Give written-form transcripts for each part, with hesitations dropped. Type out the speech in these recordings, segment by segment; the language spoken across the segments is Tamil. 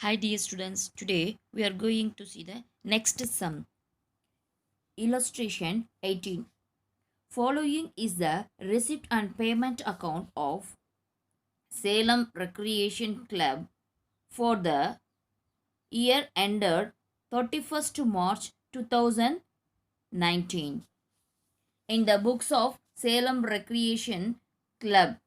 Hi dear students, today we are going to see the next sum. Illustration 18. Following is the receipt and payment account of Salem Recreation Club for the year ended 31st March 2019. In the books of Salem Recreation Club,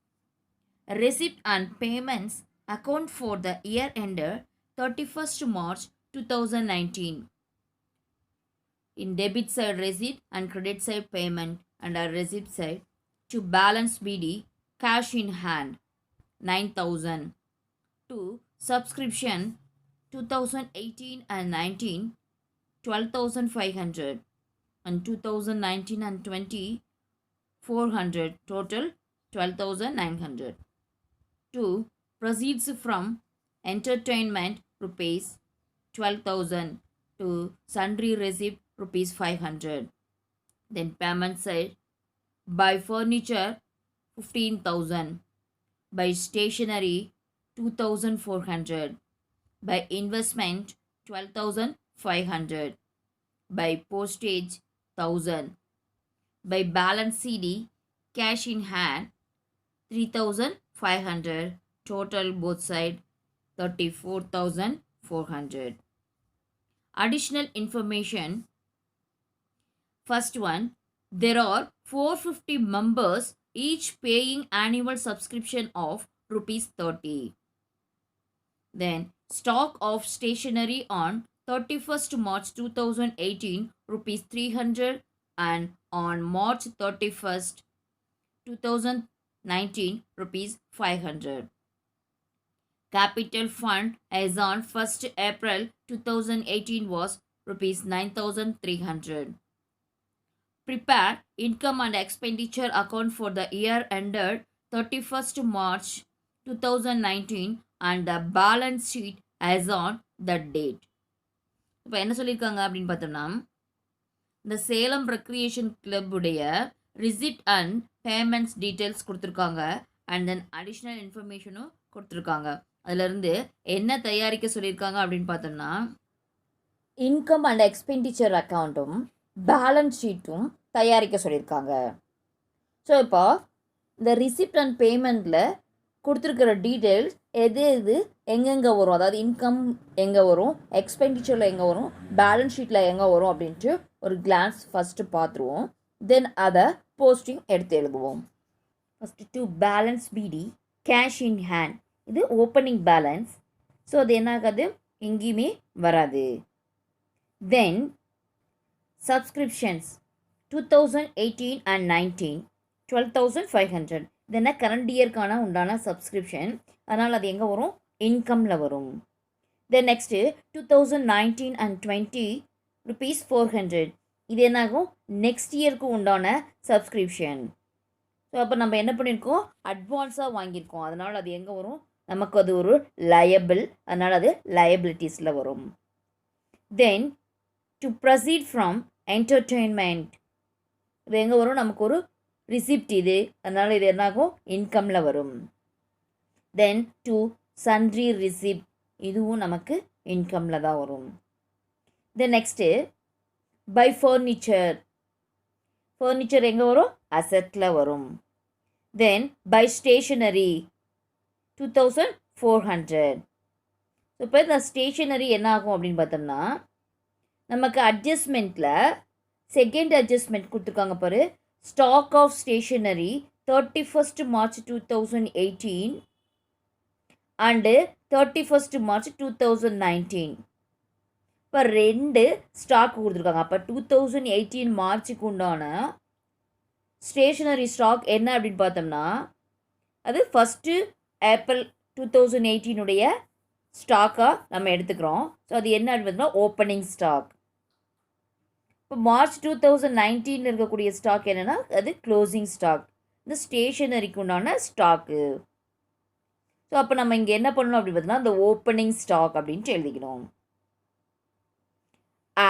receipt and payments account for the year ended 31st March 2019. In debit side receipt and credit side payment and a receipt side to balance BD cash in hand 9,000 to subscription 2018 and 19 12,500 and 2019 and 20 400 total 12,900 to proceeds from entertainment rupees 12,000 to sundry receipt rupees 500. Then payment side, buy furniture 15,000, buy stationery 2,400, buy investment 12,500, buy postage 1,000, buy balance CD cash in hand 3,500, total both side 34,400. Additional information. First one, there are 450 members each paying annual subscription of rupees 30. Then stock of stationery on 31st March 2018 rupees 300 and on March 31st 2019 rupees 500. Capital fund as on 1st April 2018 was rupees 9,300. Prepare income and expenditure account for the year ended 31st March 2019 and the balance sheet as on that date. இப்போ என்ன சொல்லியிருக்காங்க அப்படின்னு பார்த்தோம்னா இந்த சேலம் ரெக்ரியேஷன் கிளப்புடைய ரிசிட் அண்ட் பேமெண்ட்ஸ் டீட்டெயில்ஸ் கொடுத்துருக்காங்க அண்ட் தென் அடிஷ்னல் இன்ஃபர்மேஷனும் கொடுத்துருக்காங்க. அதிலிருந்து என்ன தயாரிக்க சொல்லியிருக்காங்க அப்படின்னு பார்த்தோம்னா இன்கம் அண்ட் எக்ஸ்பெண்டிச்சர் அக்கௌண்ட்டும் பேலன்ஸ் ஷீட்டும் தயாரிக்க சொல்லியிருக்காங்க. ஸோ இப்போ இந்த ரிசிப்ட் அண்ட் பேமெண்ட்டில் கொடுத்துருக்கிற டீட்டெயில்ஸ் எது எது எங்கெங்கே வரும், அதாவது இன்கம் எங்கே வரும், எக்ஸ்பெண்டிச்சரில் எங்கே வரும், பேலன்ஸ் ஷீட்டில் எங்கே வரும் அப்படின்ட்டு ஒரு கிளான்ஸ் ஃபஸ்ட்டு பார்த்துருவோம். தென் அதை போஸ்டிங் எடுத்து எழுதுவோம். ஃபஸ்ட்டு டு பேலன்ஸ் பிடி கேஷ் இன் ஹேண்ட், இது ஓப்பனிங் பேலன்ஸ். ஸோ அது என்ன ஆகாது, எங்கேயுமே வராது. தென் சப்ஸ்கிரிப்ஷன்ஸ் 2018 அண்ட் 19 12,500, இது என்ன கரண்ட் இயர்க்கான உண்டான சப்ஸ்கிரிப்ஷன், அதனால் அது எங்கே வரும், இன்கமில் வரும். தென் நெக்ஸ்ட்டு 2019 அண்ட் 20 rupees 400, இது என்னாகும், நெக்ஸ்ட் இயருக்கு உண்டான சப்ஸ்கிரிப்ஷன். ஸோ அப்போ நம்ம என்ன பண்ணியிருக்கோம், அட்வான்ஸாக வாங்கியிருக்கோம், அதனால் அது எங்கே வரும், நமக்கு அது ஒரு லயபிள், அதனால் அது லயபிலிட்டிஸில் வரும். Then to proceed from entertainment, இது எங்கே வரும், நமக்கு ஒரு ரிசிப்ட் இது, அதனால் இது என்னாகும், இன்கமில் வரும். தென் டு சன்ட்ரி ரிசிப்ட், இதுவும் நமக்கு இன்கமில் தான் வரும். Then next by furniture, furniture எங்கே வரும், அசட்டில் வரும். Then by stationery 2,400. இப்போ இந்த ஸ்டேஷனரி என்ன ஆகும் அப்படின்னு பார்த்தோம்னா நமக்கு அட்ஜஸ்ட்மெண்ட்டில் செகண்ட் அட்ஜஸ்ட்மெண்ட் கொடுத்துருக்காங்க பாரு, stock of stationery 31st March 2018 and 31st March 2019. இப்போ ரெண்டு ஸ்டாக் கொடுத்துருக்காங்க. அப்போ 2018 மார்ச்சுக்கு உண்டான ஸ்டேஷனரி ஸ்டாக் என்ன அப்படின்னு பார்த்தோம்னா அது ஃபஸ்ட்டு ஏப்ரல் 2018 ஸ்டாக்காக நம்ம எடுத்துக்கிறோம். ஸோ அது என்ன அப்படின்னு பார்த்தோம்னா ஓப்பனிங் ஸ்டாக். இப்போ மார்ச் 2019 இருக்கக்கூடிய ஸ்டாக் என்னென்னா அது க்ளோசிங் ஸ்டாக், இந்த ஸ்டேஷனரிக்கு உண்டான ஸ்டாக்கு. ஸோ அப்போ நம்ம இங்கே என்ன பண்ணணும் அப்படின்னு பார்த்தோம்னா இந்த ஓப்பனிங் ஸ்டாக் அப்படின்ட்டு எழுதிக்கணும்.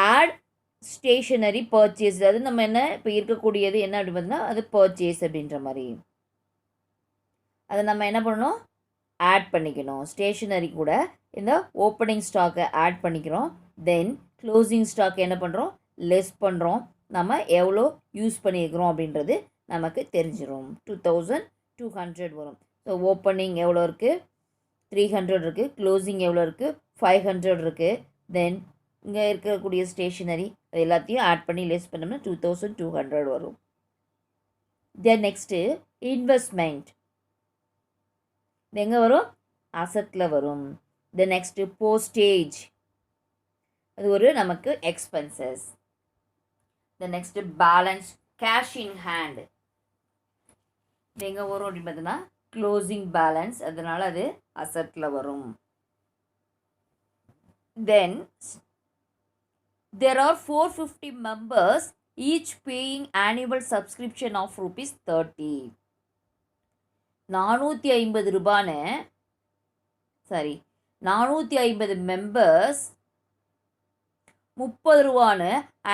ஆட் ஸ்டேஷனரி பர்ச்சேஸ், அது நம்ம என்ன இப்போ இருக்கக்கூடியது என்ன அப்படின்னு பார்த்தோம்னா அது பர்ச்சேஸ் அப்படின்ற மாதிரி. அதை நம்ம என்ன பண்ணணும், ஆட் பண்ணிக்கணும். ஸ்டேஷ்னரி கூட இந்த ஓப்பனிங் ஸ்டாக்கை ஆட் பண்ணிக்கிறோம். தென் க்ளோசிங் ஸ்டாக் என்ன பண்ணுறோம், லெஸ் பண்ணுறோம். நம்ம எவ்வளோ யூஸ் பண்ணியிருக்கிறோம் அப்படின்றது நமக்கு தெரிஞ்சிடும். 2200 வரும். ஸோ ஓப்பனிங் எவ்வளோ இருக்குது, 300 இருக்குது. க்ளோசிங் எவ்வளோ இருக்குது, 500 இருக்குது. தென் இங்கே இருக்கக்கூடிய ஸ்டேஷ்னரி அது எல்லாத்தையும் ஆட் பண்ணி லெஸ் பண்ணோம்னா 2200 வரும். தென் நெக்ஸ்ட்டு இன்வெஸ்ட்மெண்ட் எங்கே வரும், அசட்டில் வரும். தென் நெக்ஸ்ட்டு போஸ்டேஜ், அது ஒரு நமக்கு expenses. Then next balance cash in hand, இது எங்கே வரும் அப்படின்னு பார்த்தீங்கன்னா க்ளோசிங் பேலன்ஸ், அதனால் அது அசட்டில் வரும். தென் there are 450 members each paying annual subscription of rupees 30. 450 ரூபான்னு சாரி 450 மெம்பர்ஸ் 30 ரூபான்னு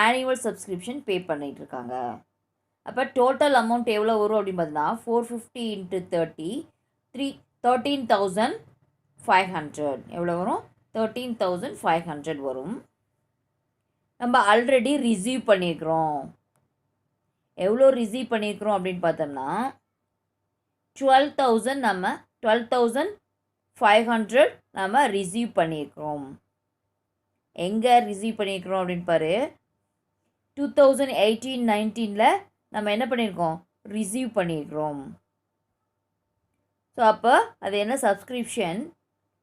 ஆனுவல் சப்ஸ்கிரிப்ஷன் பே பண்ணிகிட்டு இருக்காங்க. அப்போ டோட்டல் அமௌண்ட் எவ்வளோ வரும் அப்படின்னு பார்த்தீங்கன்னா 450 × 30 13,500 எவ்வளோ வரும், 13,500 வரும். நம்ம ஆல்ரெடி ரிசீவ் பண்ணியிருக்கிறோம். எவ்வளோ ரிசீவ் பண்ணியிருக்கிறோம் அப்படின்னு பார்த்தோம்னா 12,000 நம்ம 12,500 நம்ம ரிசீவ் பண்ணியிருக்கிறோம். எங்கே ரிசீவ் பண்ணியிருக்கிறோம் அப்படின்னு பாரு, 2018-19 நம்ம என்ன பண்ணியிருக்கோம், ரிசீவ் பண்ணியிருக்கிறோம். ஸோ அப்போ அது என்ன சப்ஸ்கிரிப்ஷன்,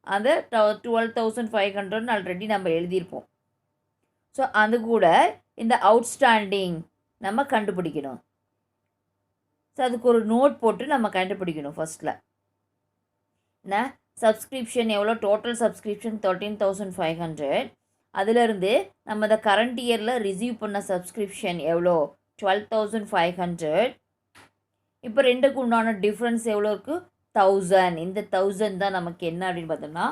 அந்த 12,500 ஆல்ரெடி நம்ம எழுதியிருப்போம். ஸோ அது கூட இந்த அவுட்ஸ்டாண்டிங் நம்ம கண்டுபிடிக்கணும். ஸோ அதுக்கு ஒரு நோட் போட்டு நம்ம கண்டுபிடிக்கணும். ஃபஸ்ட்டில் என்ன சப்ஸ்கிரிப்ஷன் எவ்வளோ, டோட்டல் சப்ஸ்கிரிப்ஷன் 13,500, அதிலிருந்து நம்ம இந்த கரண்ட் இயரில் ரிசீவ் பண்ண சப்ஸ்கிரிப்ஷன் எவ்வளோ 12,500. இப்போ ரெண்டுக்கு உண்டான டிஃப்ரென்ஸ் எவ்வளோ இருக்குது, 1000. இந்த 1000 தான் நமக்கு என்ன அப்படின்னு பார்த்தோம்னா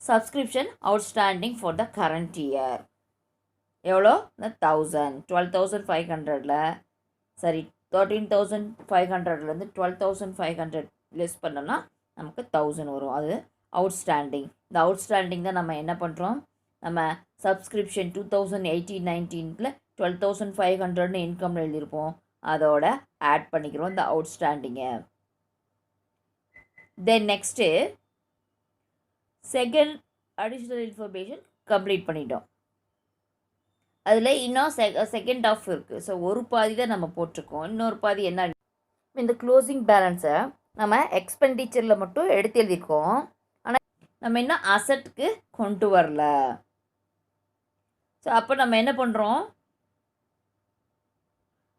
subscription outstanding for the current year. எவ்வளோ, இந்த 1000. 12,500ல் சரி 13,500லேருந்து 12,500 லெஸ் பண்ணோம்னா நமக்கு 1000 வரும். அது அவுட்ஸ்டாண்டிங். இந்த அவுட்ஸ்டாண்டிங் தான் நம்ம என்ன பண்ணுறோம், நம்ம சப்ஸ்கிரிப்ஷன் 2018-19 12,500ன்னு இன்கம்ல எழுதியிருப்போம், அதோட ஆட் பண்ணிக்கிறோம் இந்த அவுட்ஸ்டாண்டிங்கை. Then next second additional information complete பண்ணிட்டோம். அதில் இன்னும் செகண்ட் ஆஃப் இருக்குது. ஸோ ஒரு பாதி தான் நம்ம போட்டிருக்கோம், இன்னொரு பாதி என்ன, இந்த க்ளோசிங் பேலன்ஸை நம்ம எக்ஸ்பெண்டிச்சரில் மட்டும் எடுத்து எழுதியிருக்கோம். ஆனால் நம்ம இன்னும் அசட்டுக்கு கொண்டு வரல. ஸோ அப்போ நம்ம என்ன பண்ணுறோம்,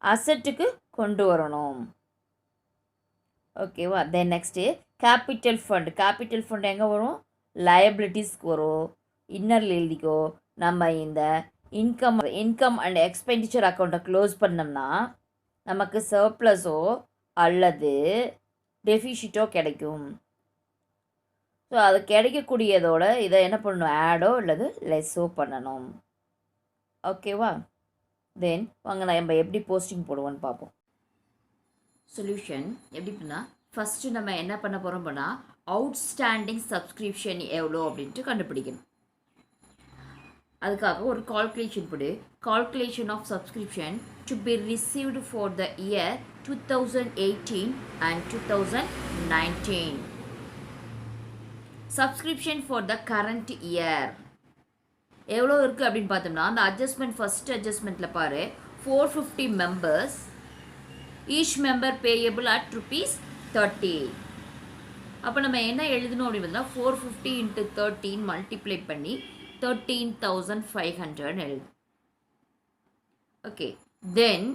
அசட்டுக்கு கொண்டு வரணும். ஓகேவா. Then next capital fund. Capital fund எங்கே வரும், லயபிலிட்டிஸ்க்கு வரும். இன்னரில் எழுதிக்கோ, நம்ம இந்த இன்கம் அண்ட் எக்ஸ்பெண்டிச்சர் அக்கௌண்ட்டை க்ளோஸ் பண்ணோம்னா நமக்கு சர்ப்ளஸோ அல்லது டெஃபிஷிட்டோ கிடைக்கும். ஸோ அது கிடைக்கக்கூடியதோட இதை என்ன பண்ணணும், ஆடோ அல்லது லெஸ்ஸோ பண்ணணும். ஓகேவா. தென் வாங்க நம்ம எப்படி போஸ்டிங் போடுவோன்னு பார்ப்போம். சொல்யூஷன் எப்படி பண்ணால், ஃபஸ்ட்டு நம்ம என்ன பண்ண போகிறோம் பண்ணால் அவுட்ஸ்டாண்டிங் சப்ஸ்கிரிப்ஷன் எவ்வளோ அப்படின்ட்டு கண்டுபிடிக்கணும். அதுக்காக ஒரு கால்குலேஷன் போடு. Calculation of subscription to be received for the year 2018 and 2019. Subscription for the current year எவ்வளோ இருக்குது அப்படின்னு பார்த்தோம்னா, அந்த அட்ஜஸ்ட்மெண்ட் ஃபஸ்ட் அட்ஜஸ்ட்மெண்ட்டில் பாரு 450 members, each member payable at ₹30. அப்போ நம்ம என்ன எழுதணும் அப்படின்னு பார்த்தோம்னா 450 × 13 மல்டிப்ளை பண்ணி 13,500 எழுது. Okay. Then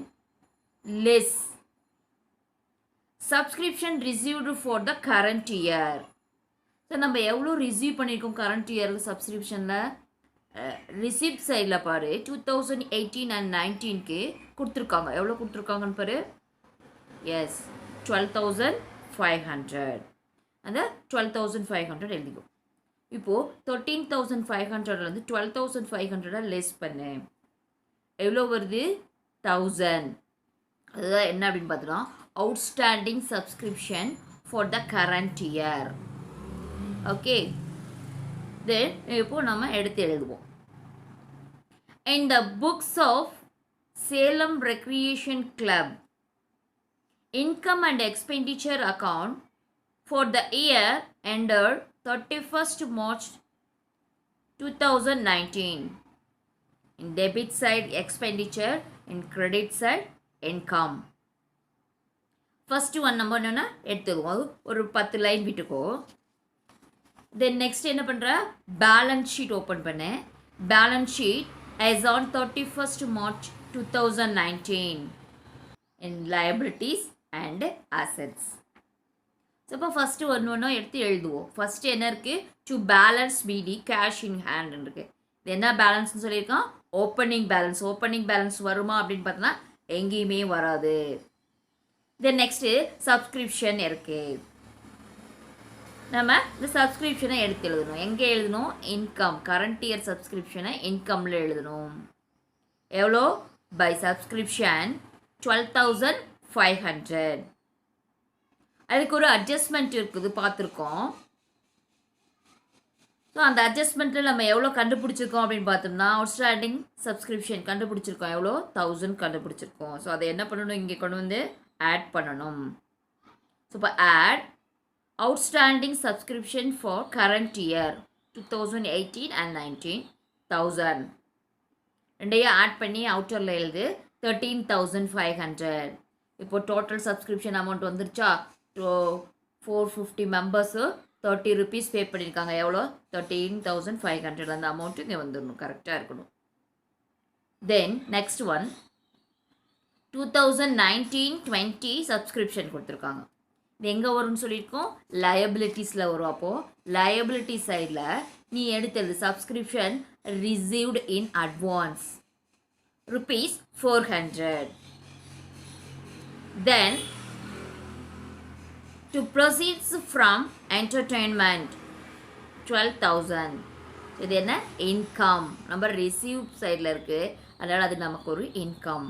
less subscription received for the current year. So நம்ம எவ்வளோ ரிசீவ் பண்ணியிருக்கோம் கரண்ட் இயரில் சப்ஸ்கிரிப்ஷனில், ரிசிப்ட் சைடில் பாரு 2018 and 19க்கு கொடுத்துருக்காங்க. எவ்வளோ கொடுத்துருக்காங்கன்னு பாரு, எஸ் 12,500. அந்த 12,500 எழுதிக்கும். இப்போது 13,500 12,500 லெஸ் பண்ணு, எவ்வளோ வருது, 1000. அதுதான் என்ன அப்படின்னு பார்த்தோன்னா outstanding subscription for the current year. Okay. Then இப்போ நம்ம எடுத்து எழுதுவோம். In the books of Salem Recreation Club, income and expenditure account for the year ended 31st March 2019. In debit side expenditure, in credit side income. First one நம்ம என்னென்னா எடுத்துக்குவோம், ஒரு 10 லைன் விட்டுக்கோ. தென் நெக்ஸ்ட் என்ன பண்ணுற, பேலன்ஸ் ஷீட் ஓப்பன் பண்ணேன். Balance sheet as on 31st March 2019 in liabilities and assets. So இப்போ ஃபஸ்ட்டு ஒன்று எடுத்து எழுதுவோம். ஃபஸ்ட்டு என்ன இருக்குது, டு பேலன்ஸ் பிடி கேஷ் இன் ஹேண்ட் இருக்குது. இது என்ன பேலன்ஸ்னு சொல்லியிருக்கோம், ஓப்பனிங் பேலன்ஸ். ஓப்பனிங் பேலன்ஸ் வருமா அப்படின்னு பார்த்தோன்னா எங்கேயுமே வராது. தென் நெக்ஸ்ட்டு சப்ஸ்கிரிப்ஷன் இருக்குது. நம்ம இந்த சப்ஸ்கிரிப்ஷனை எடுத்து எழுதணும். எங்கே எழுதணும், இன்கம். கரண்ட் இயர் சப்ஸ்கிரிப்ஷனை இன்கமில் எழுதணும். எவ்வளோ, பை சப்ஸ்கிரிப்ஷன் 12,500. அதுக்கு ஒரு அட்ஜஸ்ட்மெண்ட் இருக்குது பார்த்துருக்கோம். ஸோ அந்த அட்ஜஸ்ட்மெண்ட்டில் நம்ம எவ்வளோ கண்டுபிடிச்சிருக்கோம் அப்படின்னு பார்த்தோம்னா, அவுட்ஸ்டாண்டிங் சப்ஸ்கிரிப்ஷன் கண்டுபிடிச்சிருக்கோம். எவ்வளோ, 1000 கண்டுபிடிச்சிருக்கோம். ஸோ அதை என்ன பண்ணணும், இங்கே கொண்டு வந்து ஆட் பண்ணணும். ஸோ இப்போ add outstanding subscription for current year 2018 and 19 1000 ரெண்டையும் ஆட் பண்ணி அவுட்டரில் எழுது 13,500. இப்போ டோட்டல் சப்ஸ்கிரிப்ஷன் அமௌண்ட் வந்துருச்சா, 450 மெம்பர்ஸு 30 rupees பே பண்ணியிருக்காங்க. எவ்வளோ, 13,500. அந்த அமௌண்ட்டு இங்கே வந்துடணும், கரெக்டாக இருக்கணும். தென் நெக்ஸ்ட் ஒன் 2019-20 சப்ஸ்கிரிப்ஷன் கொடுத்துருக்காங்க. இது எங்கே வரும்னு சொல்லியிருக்கோம், லயபிலிட்டிஸில் வரும். அப்போது லயபிலிட்டி சைடில் நீ எடுத்தது subscription received in advance ₹400. Then to proceeds from entertainment 12,000. இது என்ன, இன்கம். நம்ம ரிசீவ் சைடில் இருக்குது, அதனால் அது நமக்கு ஒரு இன்கம்.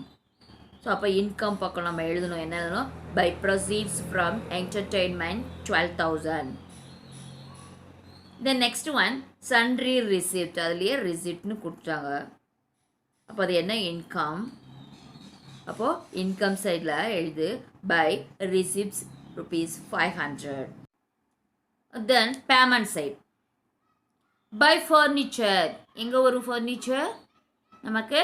ஸோ அப்போ இன்கம் பக்கம் நம்ம எழுதணும். என்ன எழுதணும், by proceeds from entertainment 12,000. Then next one sundry receipt. அதுலேயே ரிசிப்ட்னு கொடுத்தாங்க. அப்போ அது என்ன, இன்கம். அப்போது இன்கம் சைடில் எழுது by receipts ₹500. Then payment side by furniture. எங்கே வரும் ஃபர்னிச்சர், நமக்கு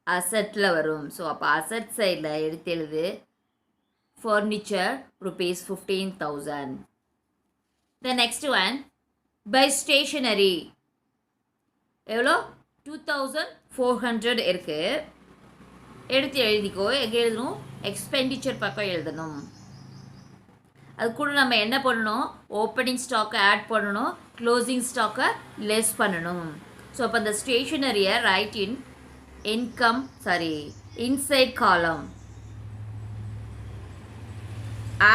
அசட்டில் வரும். ஸோ அப்போ அசட் சைடில் எடுத்து எழுது furniture ₹15,000. The next one by stationery. எவ்வளோ, 2,400 இருக்குது. எடுத்து எழுதிக்கோ. எங்கே எழுதணும், எக்ஸ்பெண்டிச்சர் பக்கம் எழுதணும். அது கூட நம்ம என்ன பண்ணணும், ஓப்பனிங் ஸ்டாக்கை ஆட் பண்ணணும், க்ளோசிங் ஸ்டாக்கை லெஸ் பண்ணணும். ஸோ அப்போ அந்த ஸ்டேஷனரியை ரைட் இன் inside column.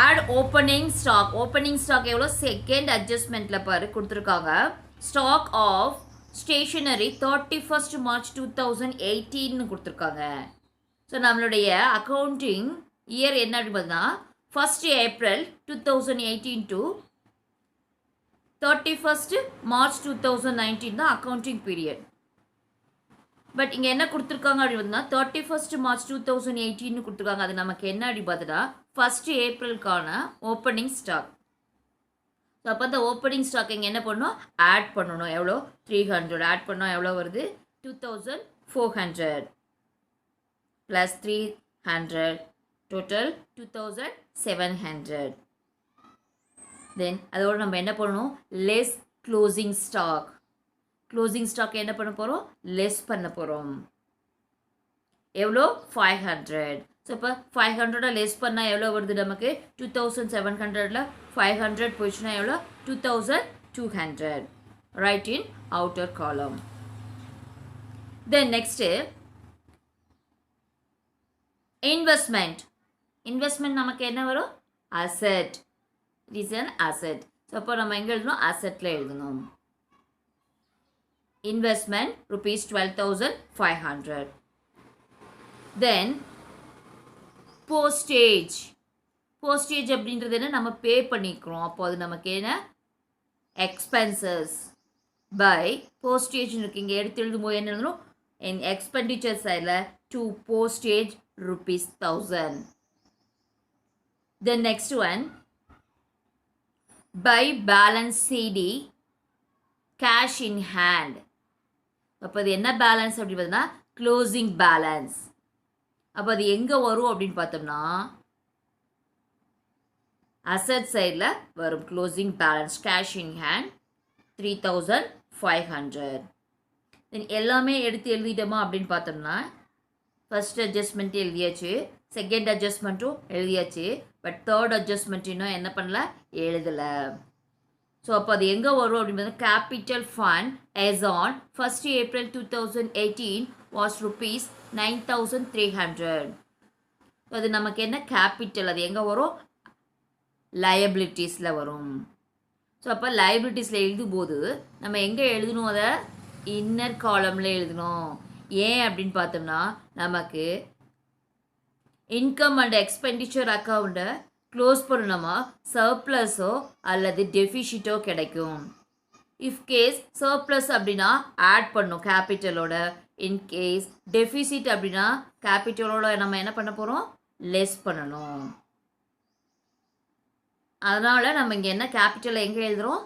add opening stock எவ்வளோ, செகண்ட் அட்ஜஸ்ட்மெண்ட்டில் பாரு கொடுத்துருக்காங்க. Stock of stationery 31st March 2018 கொடுத்துருக்காங்க. ஸோ நம்மளுடைய அக்கௌண்டிங் இயர் என்ன அப்படின்னு பார்த்தா 1st April 2018 to 31st March 2019 தான் அக்கௌண்டிங் பீரியட். பட் இங்கே என்ன கொடுத்துருக்காங்க அப்படின்னு பார்த்தீங்கன்னா 31st March 2018 கொடுத்துருக்காங்க. அது நமக்கு என்ன அப்படி பார்த்தா 1st Aprilக்கான ஓப்பனிங் ஸ்டாக். ஸோ அப்போ அந்த ஓப்பனிங் ஸ்டாக் இங்கே என்ன பண்ணணும், ஆட் பண்ணணும். எவ்வளோ, 300 ஆட் பண்ணோம். எவ்வளோ வருது, 2,400 ப்ளஸ் 300 டோட்டல் 2,700. தென் அதோடு நம்ம என்ன பண்ணணும், less closing stock. Closing stock என்ன பண்ண போகிறோம், லெஸ் பண்ண போகிறோம். எவ்வளோ, 500. ஸோ இப்போ 500 லெஸ் பண்ணால் எவ்வளோ வருது நமக்கு, 2,700ல் 500 போயிடுச்சுன்னா எவ்வளோ, 2,200. ரைட் இன் அவுட்டர் காலம். தென் நெக்ஸ்ட்டு இன்வெஸ்ட்மெண்ட் நமக்கு என்ன வரும், asset. It is an asset. So அப்போ நம்ம எங்கே எழுதணும், அசெட்டில் எழுதணும். இன்வெஸ்ட்மெண்ட் ₹12,500. தென் போஸ்டேஜ் அப்படின்றது என்ன, நம்ம பே பண்ணிக்கிறோம். அப்போ அது நமக்கு என்ன, எக்ஸ்பென்சஸ் பை போஸ்டேஜ் இருக்கு இங்கே எடுத்து எழுதும்போது என்ன எழுதணும் in expenditure side to postage rupees 1000. The next one by balance CD cash in hand. அப்போ அது என்ன பேலன்ஸ் அப்படி பார்த்தோம்னா க்ளோசிங் பேலன்ஸ். அப்போ அது எங்கே வரும் அப்படின்னு பார்த்தோம்னா அசட் சைடில் வரும் closing balance cash in hand 3500. தென் எல்லாமே எடுத்து எழுதிட்டோமா அப்படின்னு பார்த்தோம்னா ஃபர்ஸ்ட் அட்ஜஸ்ட்மெண்ட் எழுதியாச்சு, செகண்ட் அட்ஜஸ்ட்மெண்ட்டும் எழுதியாச்சு, பட் தேர்ட் அட்ஜஸ்ட்மெண்ட் இன்னும் என்ன பண்ணல எழுதலை. ஸோ அப்போ அது எங்கே வரும் அப்படின்னு பார்த்தா capital fund as on 1st April 2018 was rupees 9300. So அது நமக்கு என்ன கேபிட்டல், அது எங்கே வரும் லயபிலிட்டிஸில் வரும். ஸோ அப்போ லயபிலிட்டிஸில் எழுதும்போது நம்ம எங்கே எழுதணும், அதை இன்னர் காலமில் எழுதணும். ஏன் அப்படின்னு பார்த்தோம்னா நமக்கு இன்கம் அண்ட் எக்ஸ்பெண்டிச்சர் அக்கௌண்ட்டை க்ளோஸ் பண்ணணுமா சர்ப்ளஸோ அல்லது டெஃபிஷிட்டோ கிடைக்கும். இஃப் கேஸ் சர்ப்ளஸ் அப்படின்னா ஆட் பண்ணும் கேபிட்டலோட, இன்கேஸ் டெஃபிசிட் அப்படின்னா கேபிட்டலோட நம்ம என்ன பண்ண போகிறோம் லெஸ் பண்ணணும். அதனால் நம்ம இங்கே என்ன கேபிட்டலை எங்கே எழுதுகிறோம்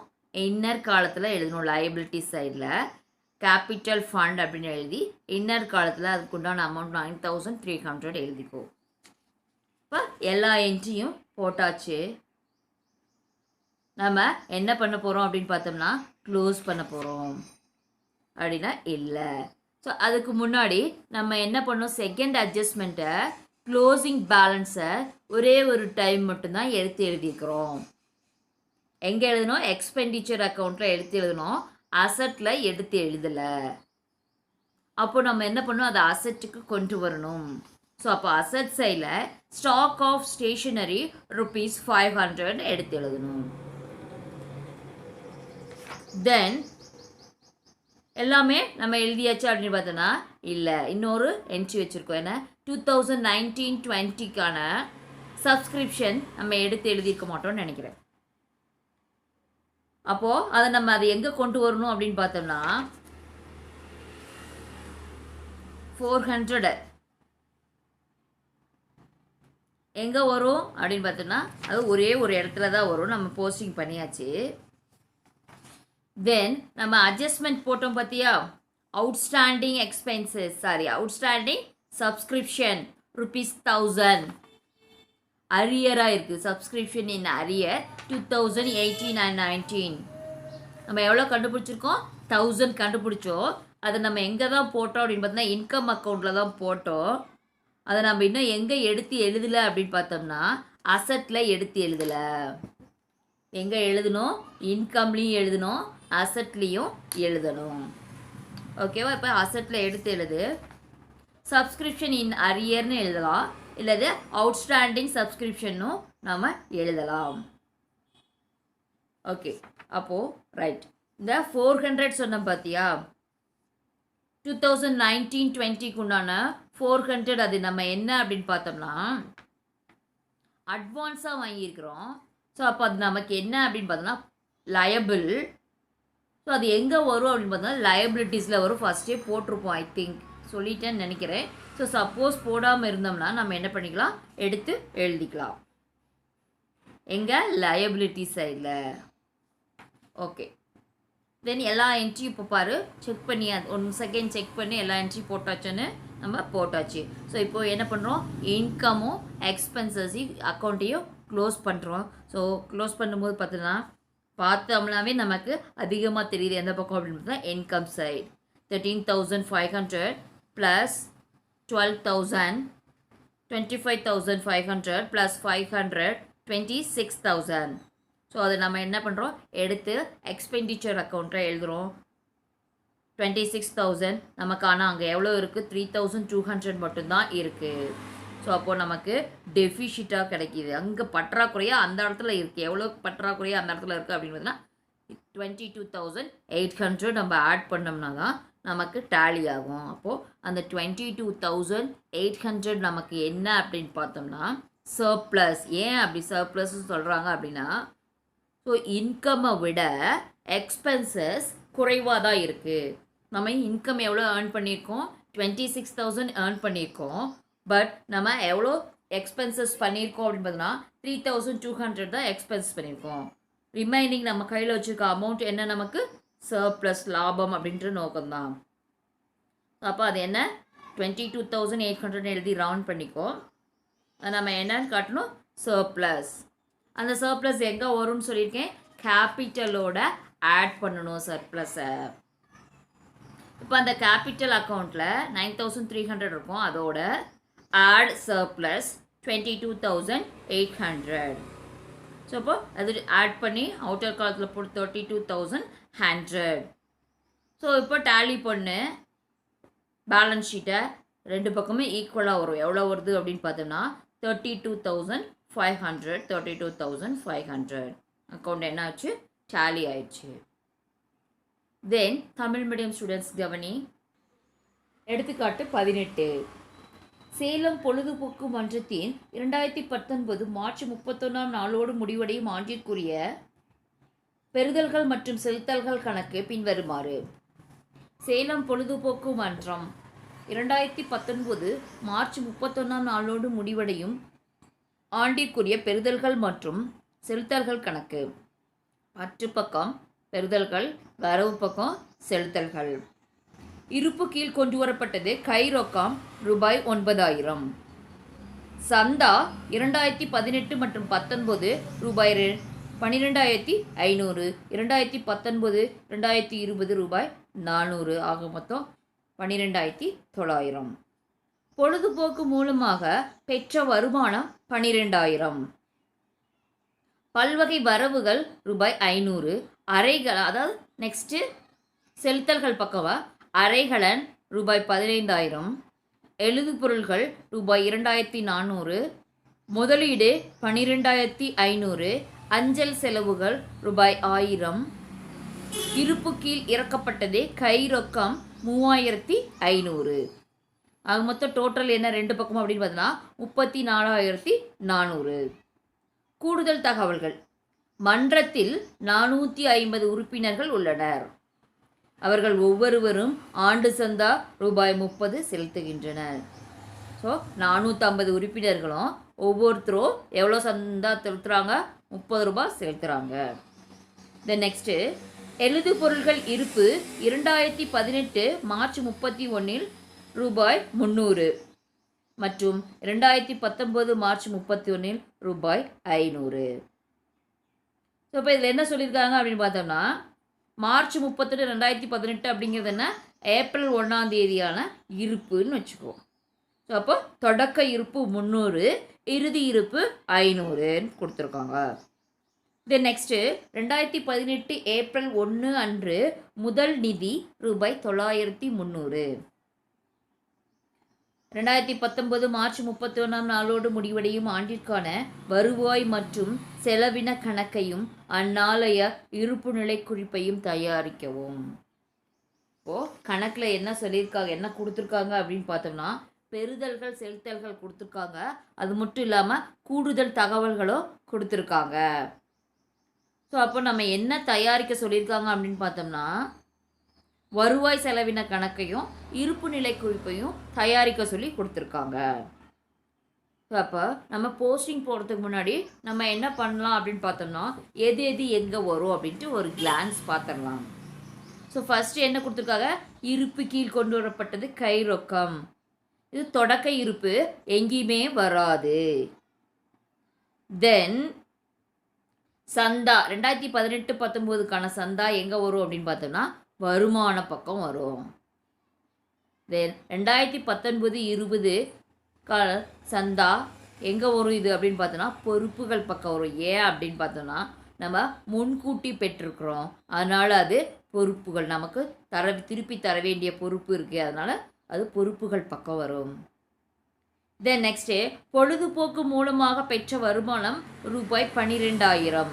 இன்னர் காலத்தில் எழுதணும். லயபிலிட்டி சைடில் கேபிட்டல் ஃபண்ட் அப்படின்னு எழுதி இன்னர் காலத்தில் அதுக்குண்டான அமௌண்ட் 9300 எழுதிக்கோ. இப்போ எல்லா என்ட்ரியும் போட்டாச்சு. நம்ம என்ன பண்ண போகிறோம் அப்படின்னு பார்த்தோம்னா க்ளோஸ் பண்ண போகிறோம் அப்படின்னா இல்லை. ஸோ அதுக்கு முன்னாடி நம்ம என்ன பண்ணோம், செகண்ட் அட்ஜஸ்ட்மெண்ட்டை க்ளோசிங் பேலன்ஸை ஒரே ஒரு டைம் மட்டும்தான் எடுத்து எழுதிக்கிறோம். எங்கே எழுதணும் எக்ஸ்பெண்டிச்சர் அக்கௌண்ட்டில் எடுத்து எழுதணும், அசட்டில் எடுத்து எழுதலை. அப்போ நம்ம என்ன பண்ணணும் அதை அசட்டுக்கு கொண்டு வரணும். ஸோ அப்போ அசட் சைடில் ஸ்டாக் ஆஃப் ஸ்டேஷனரி ₹500 எடுத்து எழுதணும். தென் எல்லாமே நம்ம எழுதியாச்சு அப்படின்னு பார்த்தோன்னா இல்லை, இன்னொரு என்ட்ரி வச்சுருக்கோம். என்ன 2019-20க்கான சப்ஸ்கிரிப்ஷன் நம்ம எடுத்து எழுதியிருக்க மாட்டோம்னு நினைக்கிறேன். அப்போது அதை நம்ம அதை எங்கே கொண்டு வரணும் அப்படின்னு பார்த்தோம்னா 400 எங்கே வரும் அப்படின்னு பார்த்தோம்னா அது ஒரே ஒரு இடத்துல தான் வரும். நம்ம போஸ்டிங் பண்ணியாச்சு. தென் நம்ம அட்ஜஸ்ட்மெண்ட் போட்டோம் பார்த்தியா, அவுட்ஸ்டாண்டிங் எக்ஸ்பென்சஸ் அவுட்ஸ்டாண்டிங் சப்ஸ்கிரிப்ஷன் ₹1000 அரியராக இருக்குது. Subscription in arrear 2018 and 19. நம்ம எவ்வளோ கண்டுபிடிச்சிருக்கோம் 1000 கண்டுபிடிச்சோம். அதை நம்ம எங்கே தான் போட்டோம் அப்படின்னு பார்த்தோம்னா இன்கம் அக்கௌண்ட்டில் தான் போட்டோம். அதை நம்ம இன்னும் எங்கே எடுத்து எழுதலை அப்படின்னு பார்த்தோம்னா அசட்டில் எடுத்து எழுதலை. எங்கே எழுதணும் இன்கம்லேயும் எழுதணும் அசட்லேயும் எழுதணும். ஓகேவா? இப்போ அசட்டில் எடுத்து எழுது, சப்ஸ்கிரிப்ஷன் இன் அரியர்னு எழுதலாம், இல்லது அவுட்ஸ்டாண்டிங் சப்ஸ்கிரிப்ஷனும் நம்ம எழுதலாம். ஓகே, அப்போது ரைட். இந்த 400 சொன்னோம் பார்த்தியா 2019-20க்கு உண்டான 400 அது நம்ம என்ன அப்படின்னு பார்த்தோம்னா அட்வான்ஸாக வாங்கியிருக்கிறோம். ஸோ அப்போ அது நமக்கு என்ன அப்படின்னு பார்த்தோம்னா லயபிள். ஸோ அது எங்கே வரும் அப்படின்னு பார்த்தோம்னா லயபிலிட்டிஸில் வரும். ஃபஸ்ட்டே போட்டிருப்போம், ஐ திங்க் சொல்லிட்டேன்னு நினைக்கிறேன். ஸோ சப்போஸ் போடாமல் இருந்தோம்னா நம்ம என்ன பண்ணிக்கலாம் எடுத்து எழுதிக்கலாம் எங்கே லயபிலிட்டி சைடில். ஓகே, தென் எல்லா என்ட்ரியும் இப்போ பாரு செக் பண்ணி 1 செகண்ட் செக் பண்ணி எல்லா என்ட்ரி போட்டாச்சுன்னு நம்ம போட்டாச்சு. ஸோ இப்போது என்ன பண்ணுறோம் இன்கமும் எக்ஸ்பென்சஸையும் அக்கௌண்ட்டையும் க்ளோஸ் பண்ணுறோம். ஸோ க்ளோஸ் பண்ணும்போது பார்த்தோம்னாவே நமக்கு அதிகமாக தெரியுது எந்த பக்கம் அப்படின்னு பார்த்தா income side 13,500 plus 12,000 25,500 plus 500 26,000. So அதை நம்ம என்ன பண்ணுறோம் எடுத்து எக்ஸ்பெண்டிச்சர் அக்கௌண்ட்டை எழுதுகிறோம். 26,000 நமக்கான அங்கே எவ்வளோ இருக்குது 3,200 மட்டும்தான் இருக்குது. ஸோ அப்போது நமக்கு டெஃபிஷிட்டாக கிடைக்கிது. அங்கே பற்றாக்குறையாக அந்த இடத்துல இருக்குது, எவ்வளோ பற்றாக்குறையாக அந்த இடத்துல இருக்குது அப்படின்னு பார்த்தீங்கன்னா 22,800 நம்ம ஆட் பண்ணோம்னா தான் நமக்கு டேலி ஆகும். அப்போது அந்த 22,800 நமக்கு என்ன அப்படின்னு பார்த்தோம்னா சர்ப்ளஸ். ஏன் அப்படி சர்ப்ளஸ் சொல்கிறாங்க அப்படின்னா ஸோ இன்கம்மை விட எக்ஸ்பென்சஸ் குறைவாக தான் இருக்குது. நம்ம இன்கம் எவ்வளோ ஏர்ன் பண்ணியிருக்கோம், 26,000 ஏர்ன் பண்ணியிருக்கோம். பட் நம்ம எவ்வளோ எக்ஸ்பென்சஸ் பண்ணியிருக்கோம் அப்படின்னு பார்த்தோன்னா 3,200 தான் எக்ஸ்பென்ஸ் பண்ணியிருக்கோம். ரிமைனிங் நம்ம கையில் வச்சுருக்க அமௌண்ட் என்ன, நமக்கு சர்ப்ளஸ் லாபம் அப்படின்ற நோக்கம்தான். அப்போ அது என்ன, 22,800 எழுதி ரவுண்ட் பண்ணிக்கோ. அது நம்ம என்னன்னு காட்டணும், சர்ப்ளஸ். அந்த சர்ப்ளஸ் எங்கே வரும்னு சொல்லியிருக்கேன், கேபிட்டலோட ஆட் பண்ணணும் சர்ப்ளஸை. இப்போ அந்த கேபிட்டல் அக்கௌண்ட்டில் 9,300 இருக்கும், அதோட ஆட் சர்ப்ளஸ் 22,800. ஸோ அப்போ அது ஆட் பண்ணி அவுட்டர் காலத்தில் போட்டு 32,100. ஸோ இப்போ டேலி பண்ணு பேலன்ஸ் ஷீட்டை ரெண்டு பக்கமே ஈக்குவலாக வரும். எவ்வளோ வருது அப்படின்னு பார்த்தோம்னா 32,500. 32,500 அக்கௌண்ட் என்ன ஆச்சு, டேலி ஆயிடுச்சு. தென் தமிழ் மீடியம் ஸ்டூடெண்ட்ஸ் கவனி. எடுத்துக்காட்டு 18. சேலம் பொழுதுபோக்கு மன்றத்தின் 2019 மார்ச் 31ஆம் நாளோடு முடிவடையும் ஆண்டிற்குரிய பெறுதல்கள் மற்றும் செலுத்தல்கள் கணக்கு பின்வருமாறு. சேலம் பொழுதுபோக்கு மன்றம் 2019 மார்ச் 31ஆம் நாளோடு முடிவடையும் ஆண்டிற்குரிய பெறுதல்கள் மற்றும் செலுத்தல்கள் கணக்கு. அச்சு பக்கம் பெறுதல்கள், வரவு பக்கம் செலுத்தல்கள். இருப்பு கீழ் கொண்டு வரப்பட்டது. கை ரொக்கம் ரூபாய் 9,000. சந்தா 2018 மற்றும் 19 ரூபாய் 12,500. 2019 2020 ரூபாய் 400. ஆக மொத்தம் 12,900. பொழுதுபோக்கு மூலமாக பெற்ற வருமானம் 12,000. பல்வகை வரவுகள் ரூபாய் 500. அறைகள், அதாவது நெக்ஸ்ட்டு செலுத்தல்கள் பக்கவா, அறைகளன் ரூபாய் 15,000. எழுதுபொருள்கள் ரூபாய் 2,400. முதலீடு 12,500. அஞ்சல் செலவுகள் ரூபாய் 1,000. இருப்பு கீழ் இறக்கப்பட்டது. கை ரொக்கம் 3,500. ஆக மொத்தம் டோட்டல் என்ன ரெண்டு பக்கம் அப்படின்னு பார்த்தோன்னா 34,400. கூடுதல் தகவல்கள். மன்றத்தில் 450 உறுப்பினர்கள் உள்ளனர். அவர்கள் ஒவ்வொருவரும் ஆண்டு சந்தா ரூபாய் 30 செலுத்துகின்றனர். ஸோ 450 உறுப்பினர்களும் ஒவ்வொருத்தரும் எவ்வளோ சந்தா செலுத்துகிறாங்க, 30 ரூபாய் செலுத்துகிறாங்க. தென் நெக்ஸ்ட்டு எழுது பொருள்கள் இருப்பு 2018 மார்ச் 31 ரூபாய் 300 மற்றும் 2019 மார்ச் 31 ரூபாய் 500. ஸோ இப்போ இதில் என்ன சொல்லியிருக்காங்க அப்படின்னு பார்த்தோம்னா, மார்ச் 31 2018 அப்படிங்கிறது என்ன, ஏப்ரல் 1ஆம் தேதியான இருப்புன்னு வச்சுக்குவோம். ஸோ அப்போ தொடக்க இருப்பு 300, இறுதி இருப்பு 500ன்னு கொடுத்துருக்காங்க. தென் நெக்ஸ்ட்டு 2018 ஏப்ரல் 1 அன்று முதல் நிதி ரூபாய் 9,300. 2019 மார்ச் 31ஆம் நாளோடு முடிவடையும் ஆண்டிற்கான வருவாய் மற்றும் செலவின கணக்கையும் அந்நாளைய இருப்பு நிலை குறிப்பையும் தயாரிக்கவும். இப்போது கணக்கில் என்ன சொல்லியிருக்காங்க, என்ன கொடுத்துருக்காங்க அப்படின்னு பார்த்தோம்னா, பெறுதல்கள் செலுத்தல்கள் கொடுத்துருக்காங்க. அது மட்டும் இல்லாமல் கூடுதல் தகவல்களும் கொடுத்துருக்காங்க. ஸோ அப்போ நம்ம என்ன தயாரிக்க சொல்லியிருக்காங்க அப்படின்னு பார்த்தோம்னா, வருவாய் செலவின கணக்கையும் இருப்பு நிலை குறிப்பையும் தயாரிக்க சொல்லி கொடுத்துருக்காங்க. ஸோ அப்போ நம்ம போஸ்டிங் போகிறதுக்கு முன்னாடி நம்ம என்ன பண்ணலாம் அப்படின்னு பார்த்தோம்னா, எது எது எங்கே வரும் அப்படின்ட்டு ஒரு கிளான்ஸ் பார்த்துடலாம். ஸோ ஃபஸ்ட்டு என்ன கொடுத்துருக்காங்க, இருப்பு கீழ் கொண்டு வரப்பட்டது கை ரொக்கம். இது தொடக்க இருப்பு, எங்கேயுமே வராது. தென் சந்தா 2018-19க்கான சந்தா எங்கே வரும் அப்படின்னு பார்த்தோம்னா, வருமான பக்கம் வரும். தென் 2019-20 கால சந்தா எங்கே வரும் இது அப்படின்னு பார்த்தோன்னா, பொறுப்புகள் பக்கம் வரும். ஏன் அப்படின்னு பார்த்தோன்னா, நம்ம முன்கூட்டி பெற்றிருக்கிறோம், அதனால் அது பொறுப்புகள், நமக்கு திருப்பி தர வேண்டிய பொறுப்பு இருக்குது, அதனால் அது பொறுப்புகள் பக்கம் வரும். தென் நெக்ஸ்ட்டு பொழுதுபோக்கு மூலமாக பெற்ற வருமானம் ரூபாய் 12,000.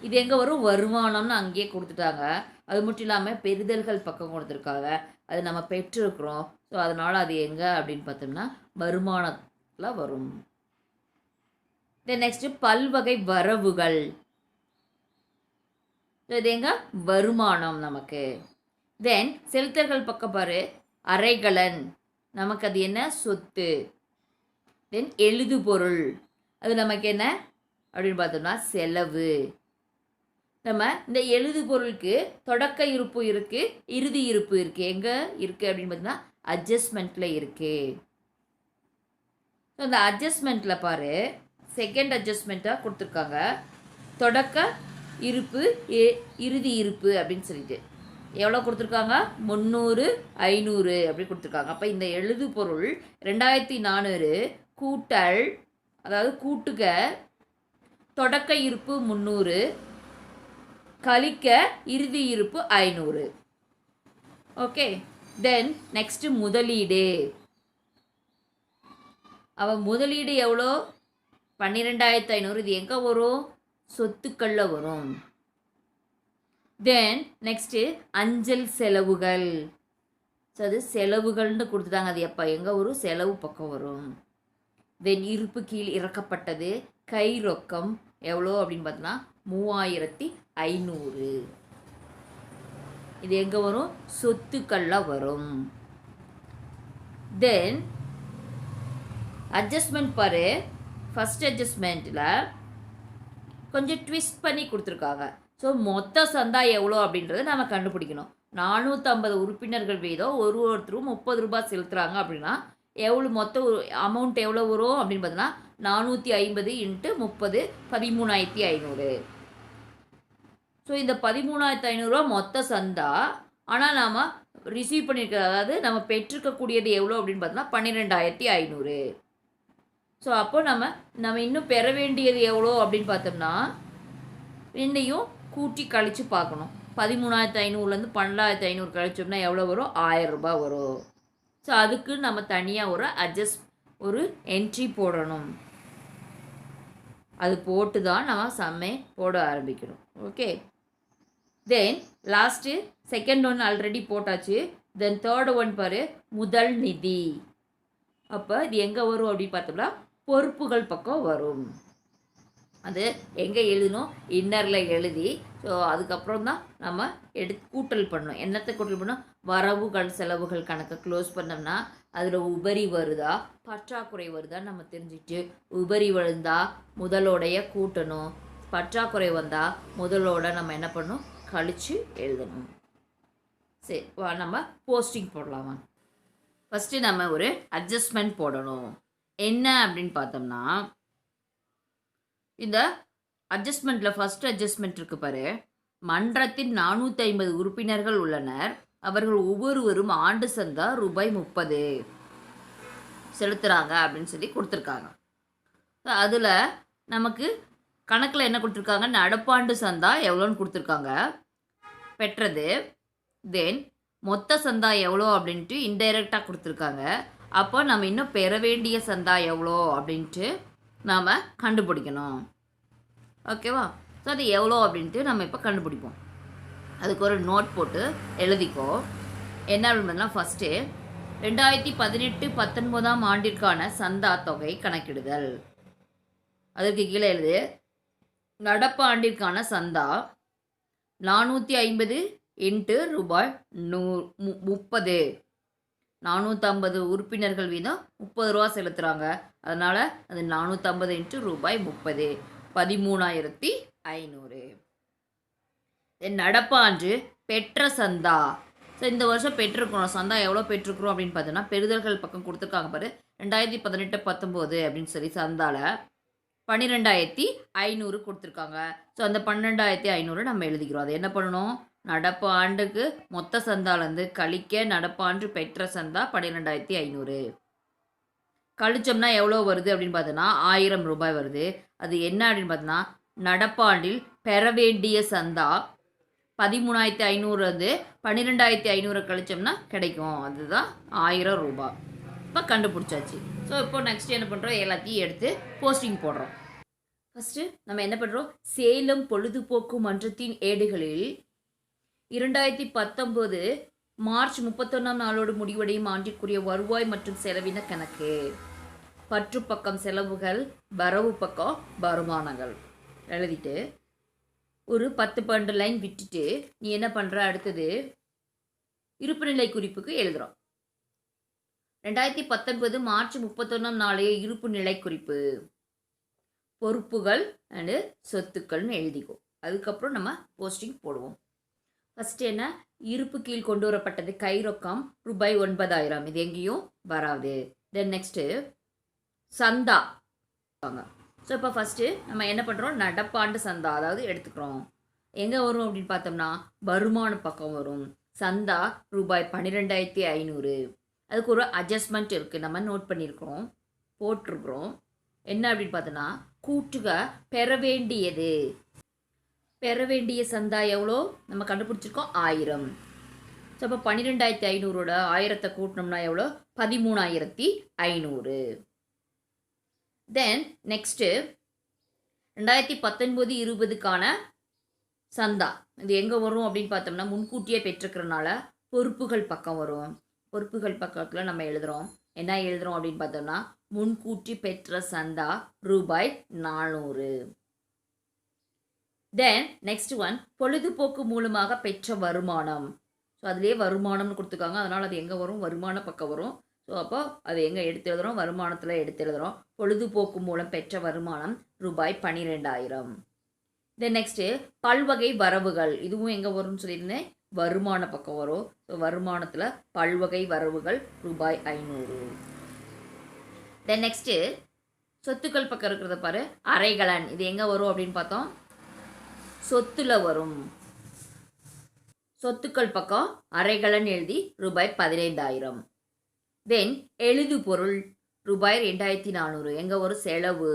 இது எங்கே வரும், வருமானம்னு அங்கேயே கொடுத்துட்டாங்க. அது மட்டும் இல்லாமல் பெறுதல்கள் பக்கம் கொடுத்துருக்காங்க, அது நம்ம பெற்றிருக்கிறோம். ஸோ அதனால் அது எங்கே அப்படின்னு பார்த்தோம்னா வருமானத்தில் வரும். தென் நெக்ஸ்ட்டு பல்வகை வரவுகள். இது எங்க வருமானம் நமக்கு. தென் செலுத்தர்கள் பக்கம் பாரு, அரைகலன் நமக்கு அது என்ன சொத்து. தென் எழுதுபொருள் அது நமக்கு என்ன அப்படின்னு பார்த்தோம்னா செலவு. நம்ம இந்த எழுதுபொருளுக்கு தொடக்க இருப்பு இருக்கு, இறுதி இருப்பு இருக்கு. எங்க இருக்கு அப்படின்னு பார்த்தீங்கன்னா அட்ஜஸ்ட்மெண்ட்ல இருக்கு. இந்த அட்ஜஸ்ட்மெண்ட்ல பாரு, செகண்ட் அட்ஜஸ்ட்மெண்ட்டாக கொடுத்துருக்காங்க தொடக்க இருப்பு இறுதி இருப்பு அப்படின்னு சொல்லிட்டு. எவ்வளோ கொடுத்துருக்காங்க? 300 500 அப்படி கொடுத்துருக்காங்க. அப்போ இந்த எழுது பொருள் 2400 கூட்டல், அதாவது கூட்டுக தொடக்க இருப்பு 300 கழிக்க இறுதி இருப்பு 500. ஓகே. தென் நெக்ஸ்ட் முதலீடு. அவன் முதலீடு எவ்வளோ? 12500. இது எங்கே வரும்? சொத்துக்களில் வரும். தென் நெக்ஸ்ட்டு அஞ்சல் செலவுகள். ஸோ அது செலவுகள்னு கொடுத்துட்டாங்க. அது எப்போ எங்கே வரும்? செலவு பக்கம் வரும். தென் இருப்பு கீழ் இறக்கப்பட்டது கை ரொக்கம் எவ்வளோ அப்படின்னு பார்த்தோன்னா 3500. இது எங்கே வரும்? சொத்துக்களில் வரும். தென் அட்ஜஸ்ட்மெண்ட் பாரு, ஃபஸ்ட் அட்ஜஸ்ட்மெண்ட்டில் கொஞ்சம் ட்விஸ்ட் பண்ணி கொடுத்துருக்காங்க. ஸோ மொத்த சந்தா எவ்வளோ அப்படின்றத நம்ம கண்டுபிடிக்கணும். 450 உறுப்பினர்கள் வீதம் ஒருத்தரும் 30 ரூபாய் செலுத்துகிறாங்க அப்படின்னா எவ்வளோ மொத்த அமௌண்ட் எவ்வளோ வரும் அப்படின்னு பார்த்தீங்கன்னா 450 × 30 13500. ஸோ இந்த 13500 மொத்த சந்தா. ஆனால் நாம் ரிசீவ் பண்ணியிருக்கிறது, அதாவது நம்ம பெற்றிருக்கக்கூடியது எவ்வளோ அப்படின்னு பார்த்தோன்னா 12500. ஸோ அப்போ நம்ம இன்னும் பெற வேண்டியது எவ்வளோ அப்படின்னு பார்த்தோம்னா ரெண்டையும் கூட்டி கழித்து பார்க்கணும். 13500லேருந்து 12500 கழிச்சோம்னா எவ்வளோ வரும்? 1000 ரூபாய் வரும். ஸோ அதுக்கு நம்ம தனியாக ஒரு என்ட்ரி போடணும். அது போட்டு தான் நம்ம சம்மை போட ஆரம்பிக்கணும். Okay. Then last second one already போட்டாச்சு. தென் தேர்டு ஒன் பாரு, முதல் நிதி. அப்போ இது எங்கே வரும் அப்படின்னு பார்த்தோம்னா பொறுப்புகள் பக்கம் வரும். அது எங்கே எழுதணும்? இன்னரில் எழுதி, ஸோ அதுக்கப்புறம் தான் நம்ம கூட்டல் பண்ணணும். என்னத்தை கூட்டல் பண்ணணும்? வரவுகள் செலவுகள் கணக்கை க்ளோஸ் பண்ணோம்னா அதில் உபரி வருதா பற்றாக்குறை வருதான்னு நம்ம தெரிஞ்சுட்டு, உபரி விழுந்தா முதலோடைய கூட்டணும், பற்றாக்குறை வந்தால் முதலோட நம்ம என்ன பண்ணணும்? கழித்து எழுதணும். சரி, நம்ம போஸ்டிங் போடலாமா? ஃபஸ்ட்டு நம்ம ஒரு அட்ஜஸ்ட்மெண்ட் போடணும். என்ன அப்படின்னு பார்த்தோம்னா இந்த அட்ஜஸ்ட்மெண்ட்டில் ஃபஸ்ட் அட்ஜஸ்ட்மெண்ட் இருக்குது பாரு, மன்றத்தில் 450 உறுப்பினர்கள் உள்ளனர். அவர்கள் ஒவ்வொருவரும் ஆண்டு சந்தா ரூபாய் 30 செலுத்துகிறாங்க அப்படின்னு சொல்லி கொடுத்துருக்காங்க. அதில் நமக்கு கணக்கில் என்ன கொடுத்துருக்காங்க? நடப்பாண்டு சந்தா எவ்வளோன்னு கொடுத்துருக்காங்க பெற்றது. தென் மொத்த சந்தா எவ்வளோ அப்படின்ட்டு இன்டைரக்டாக கொடுத்துருக்காங்க. அப்போ நம்ம இன்னும் பெற வேண்டிய சந்தா எவ்வளோ அப்படின்ட்டு நாம் கண்டுபிடிக்கணும். ஓகேவா? ஸோ அது எவ்வளோ அப்படின்ட்டு நம்ம இப்போ கண்டுபிடிப்போம். அதுக்கு ஒரு நோட் போட்டு எழுதிக்கோ. என்ன அப்படின்னா ஃபஸ்ட்டு 2018-19 ஆண்டிற்கான சந்தா தொகை கணக்கிடுதல். அதற்கு கீழே எழுது, நடப்பு ஆண்டிற்கான சந்தா 450 × ரூபாய் 30. 450 உறுப்பினர்கள் வீதம் 30 ரூபா செலுத்துகிறாங்க. அதனால் அது 450 × ரூபாய் 30 13500. நடப்பாண்டு பெற்ற சந்தா. ஸோ இந்த வருஷம் பெற்றிருக்கிறோம் சந்தா எவ்வளோ பெற்றிருக்கிறோம் அப்படின்னு பார்த்தோன்னா பெறுதல்கள் பக்கம் கொடுத்துருக்காங்க பாரு, 2018-19 அப்படின்னு சொல்லி சந்தாவில் 12500 கொடுத்துருக்காங்க. ஸோ அந்த 12500 நம்ம எழுதிக்கிறோம். அது என்ன பண்ணணும்? நடப்பு ஆண்டுக்கு மொத்த சந்தாலேருந்து கழிக்க நடப்பாண்டு பெற்ற சந்தா 12500 கழிச்சோம்னா எவ்வளோ வருது அப்படின்னு பார்த்தோன்னா 1000 ரூபாய் வருது. அது என்ன அப்படின்னு பார்த்தோன்னா நடப்பாண்டில் பெற வேண்டிய சந்தா 13500 12500 கழிச்சோம்னா கிடைக்கும். அதுதான் 1000 ரூபாய். இப்போ கண்டுபிடிச்சாச்சு. ஸோ இப்போ நெக்ஸ்ட் என்ன பண்ணுறோம்? எல்லாத்தையும் எடுத்து போஸ்டிங் போடுறோம். ஃபஸ்ட்டு நம்ம என்ன பண்ணுறோம்? சேலம் பொழுதுபோக்கு மன்றத்தின் ஏடுகளில் 2019 மார்ச் 31ஆம் நாளோடு முடிவடையும் ஆண்டிற்குரிய வருவாய் மற்றும் செலவின கணக்கு. பற்று பக்கம் செலவுகள், வரவு பக்கம் வருமானங்கள் எழுதிட்டு ஒரு 10-12 லைன் விட்டுட்டு நீ என்ன பண்ணுற, அடுத்தது இருப்புநிலை குறிப்புக்கு எழுதுகிறோம். 2019 மார்ச் 31 நாளைய இருப்பு நிலை குறிப்பு, பொறுப்புகள் அண்டு சொத்துக்கள்னு எழுதிக்கோ. அதுக்கப்புறம் நம்ம போஸ்டிங் போடுவோம். ஃபஸ்ட்டு என்ன, இருப்பு கீழ் கொண்டு வரப்பட்டது கை ரொக்கம் ரூபாய் 9,000, இது எங்கேயும் வராது. தென் நெக்ஸ்ட்டு சந்தா. ஸோ இப்போ ஃபஸ்ட்டு நம்ம என்ன பண்ணுறோம், நடப்பாண்டு சந்தா அதாவது எடுத்துக்கிறோம். எங்கே வரும் அப்படின்னு பார்த்தோம்னா வருமான பக்கம் வரும். சந்தா ரூபாய் 12,500. அதுக்கு ஒரு அட்ஜஸ்ட்மெண்ட் இருக்குது, நம்ம நோட் பண்ணியிருக்கிறோம், போட்டிருக்கிறோம். என்ன அப்படின்னு பார்த்தோன்னா கூட்டுக பெற வேண்டியது, பெற வேண்டிய சந்தா எவ்வளோ நம்ம கண்டுபிடிச்சிருக்கோம், 1000. ஸோ அப்போ 12,500ஓட 1000 கூட்டினோம்னா எவ்வளோ, 13,500. தென் நெக்ஸ்ட்டு 2019-20க்கான சந்தா இது எங்கே வரும் அப்படின்னு பார்த்தோம்னா முன்கூட்டியே பெற்றுக்கிறனால பொறுப்புகள் பக்கம் வரும். பொறுப்புகள் பக்கத்தில் நம்ம எழுதுகிறோம், என்ன எழுதுகிறோம் அப்படின்னு பார்த்தோம்னா முன்கூட்டி பெற்ற சந்தா ரூபாய் 400. தென் நெக்ஸ்ட் ஒன் பொழுதுபோக்கு மூலமாக பெற்ற வருமானம். ஸோ அதுலேயே வருமானம்னு கொடுத்துருக்காங்க, அதனால் அது எங்கே வரும், வருமான பக்கம் வரும். ஸோ அப்போ அது எங்கே எடுத்து எழுதுகிறோம், வருமானத்தில் எடுத்து எழுதுகிறோம். பொழுதுபோக்கு மூலம் பெற்ற வருமானம் ரூபாய் 12,000. தென் நெக்ஸ்ட்டு பல்வகை வரவுகள், இதுவும் எங்கே வரும்னு சொல்லியிருந்தேன், வருமான பக்கம் வரும். ஸோ வருமானத்தில் பல்வகை வரவுகள் ரூபாய் 500. தென் நெக்ஸ்ட்டு சொத்துக்கள் பக்கம் இருக்கிறத பாரு, அரைகலன், இது எங்கே வரும் அப்படின்னு பார்த்தோம், சொத்துல வரும். சொத்துக்கள் பக்கம் அரைகலன் எழுதி ரூபாய் 15,000. தென் எழுது பொருள் ரூபாய் 2,400, எங்கே ஒரு செலவு.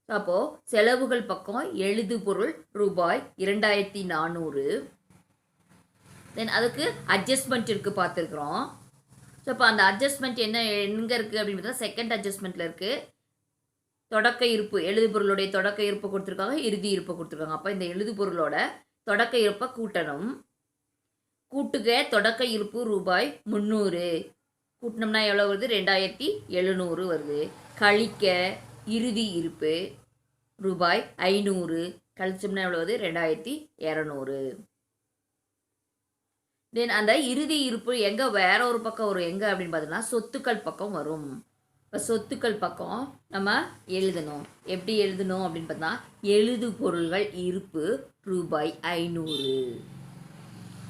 அப்போது செலவுகள் பக்கம் எழுது பொருள் ரூபாய் 2,400. தென் அதுக்கு அட்ஜஸ்ட்மெண்ட் இருக்குது பார்த்துருக்குறோம். ஸோ இப்போ அந்த அட்ஜஸ்ட்மெண்ட் எங்கே இருக்குது அப்படின்னு பார்த்தா செகண்ட் அட்ஜஸ்ட்மெண்ட்டில் இருக்குது. தொடக்க இருப்பு, எழுது பொருளுடைய தொடக்க இருப்பு கொடுத்துருக்காங்க, இறுதி இருப்பு கொடுத்துருக்காங்க. அப்போ இந்த எழுது பொருளோட தொடக்க இருப்பை கூட்டணும். கூட்டுக தொடக்க இருப்பு ரூபாய் 300, கூட்டினோம்னா எவ்வளோ வருது, 2,700 வருது. கழிக்க இறுதி இருப்பு ரூபாய் 500, கழிச்சோம்னா எவ்வளோ வருது, 2,200. தென் அந்த இறுதி இருப்பு எங்கே வேற ஒரு பக்கம் வரும், எங்கே அப்படின்னு பார்த்தோம்னா சொத்துக்கள் பக்கம் வரும். இப்போ சொத்துக்கள் பக்கம் நம்ம எழுதணும், எப்படி எழுதணும் அப்படின்னு பார்த்தா எழுது பொருள்கள் இருப்பு ரூபாய் 500.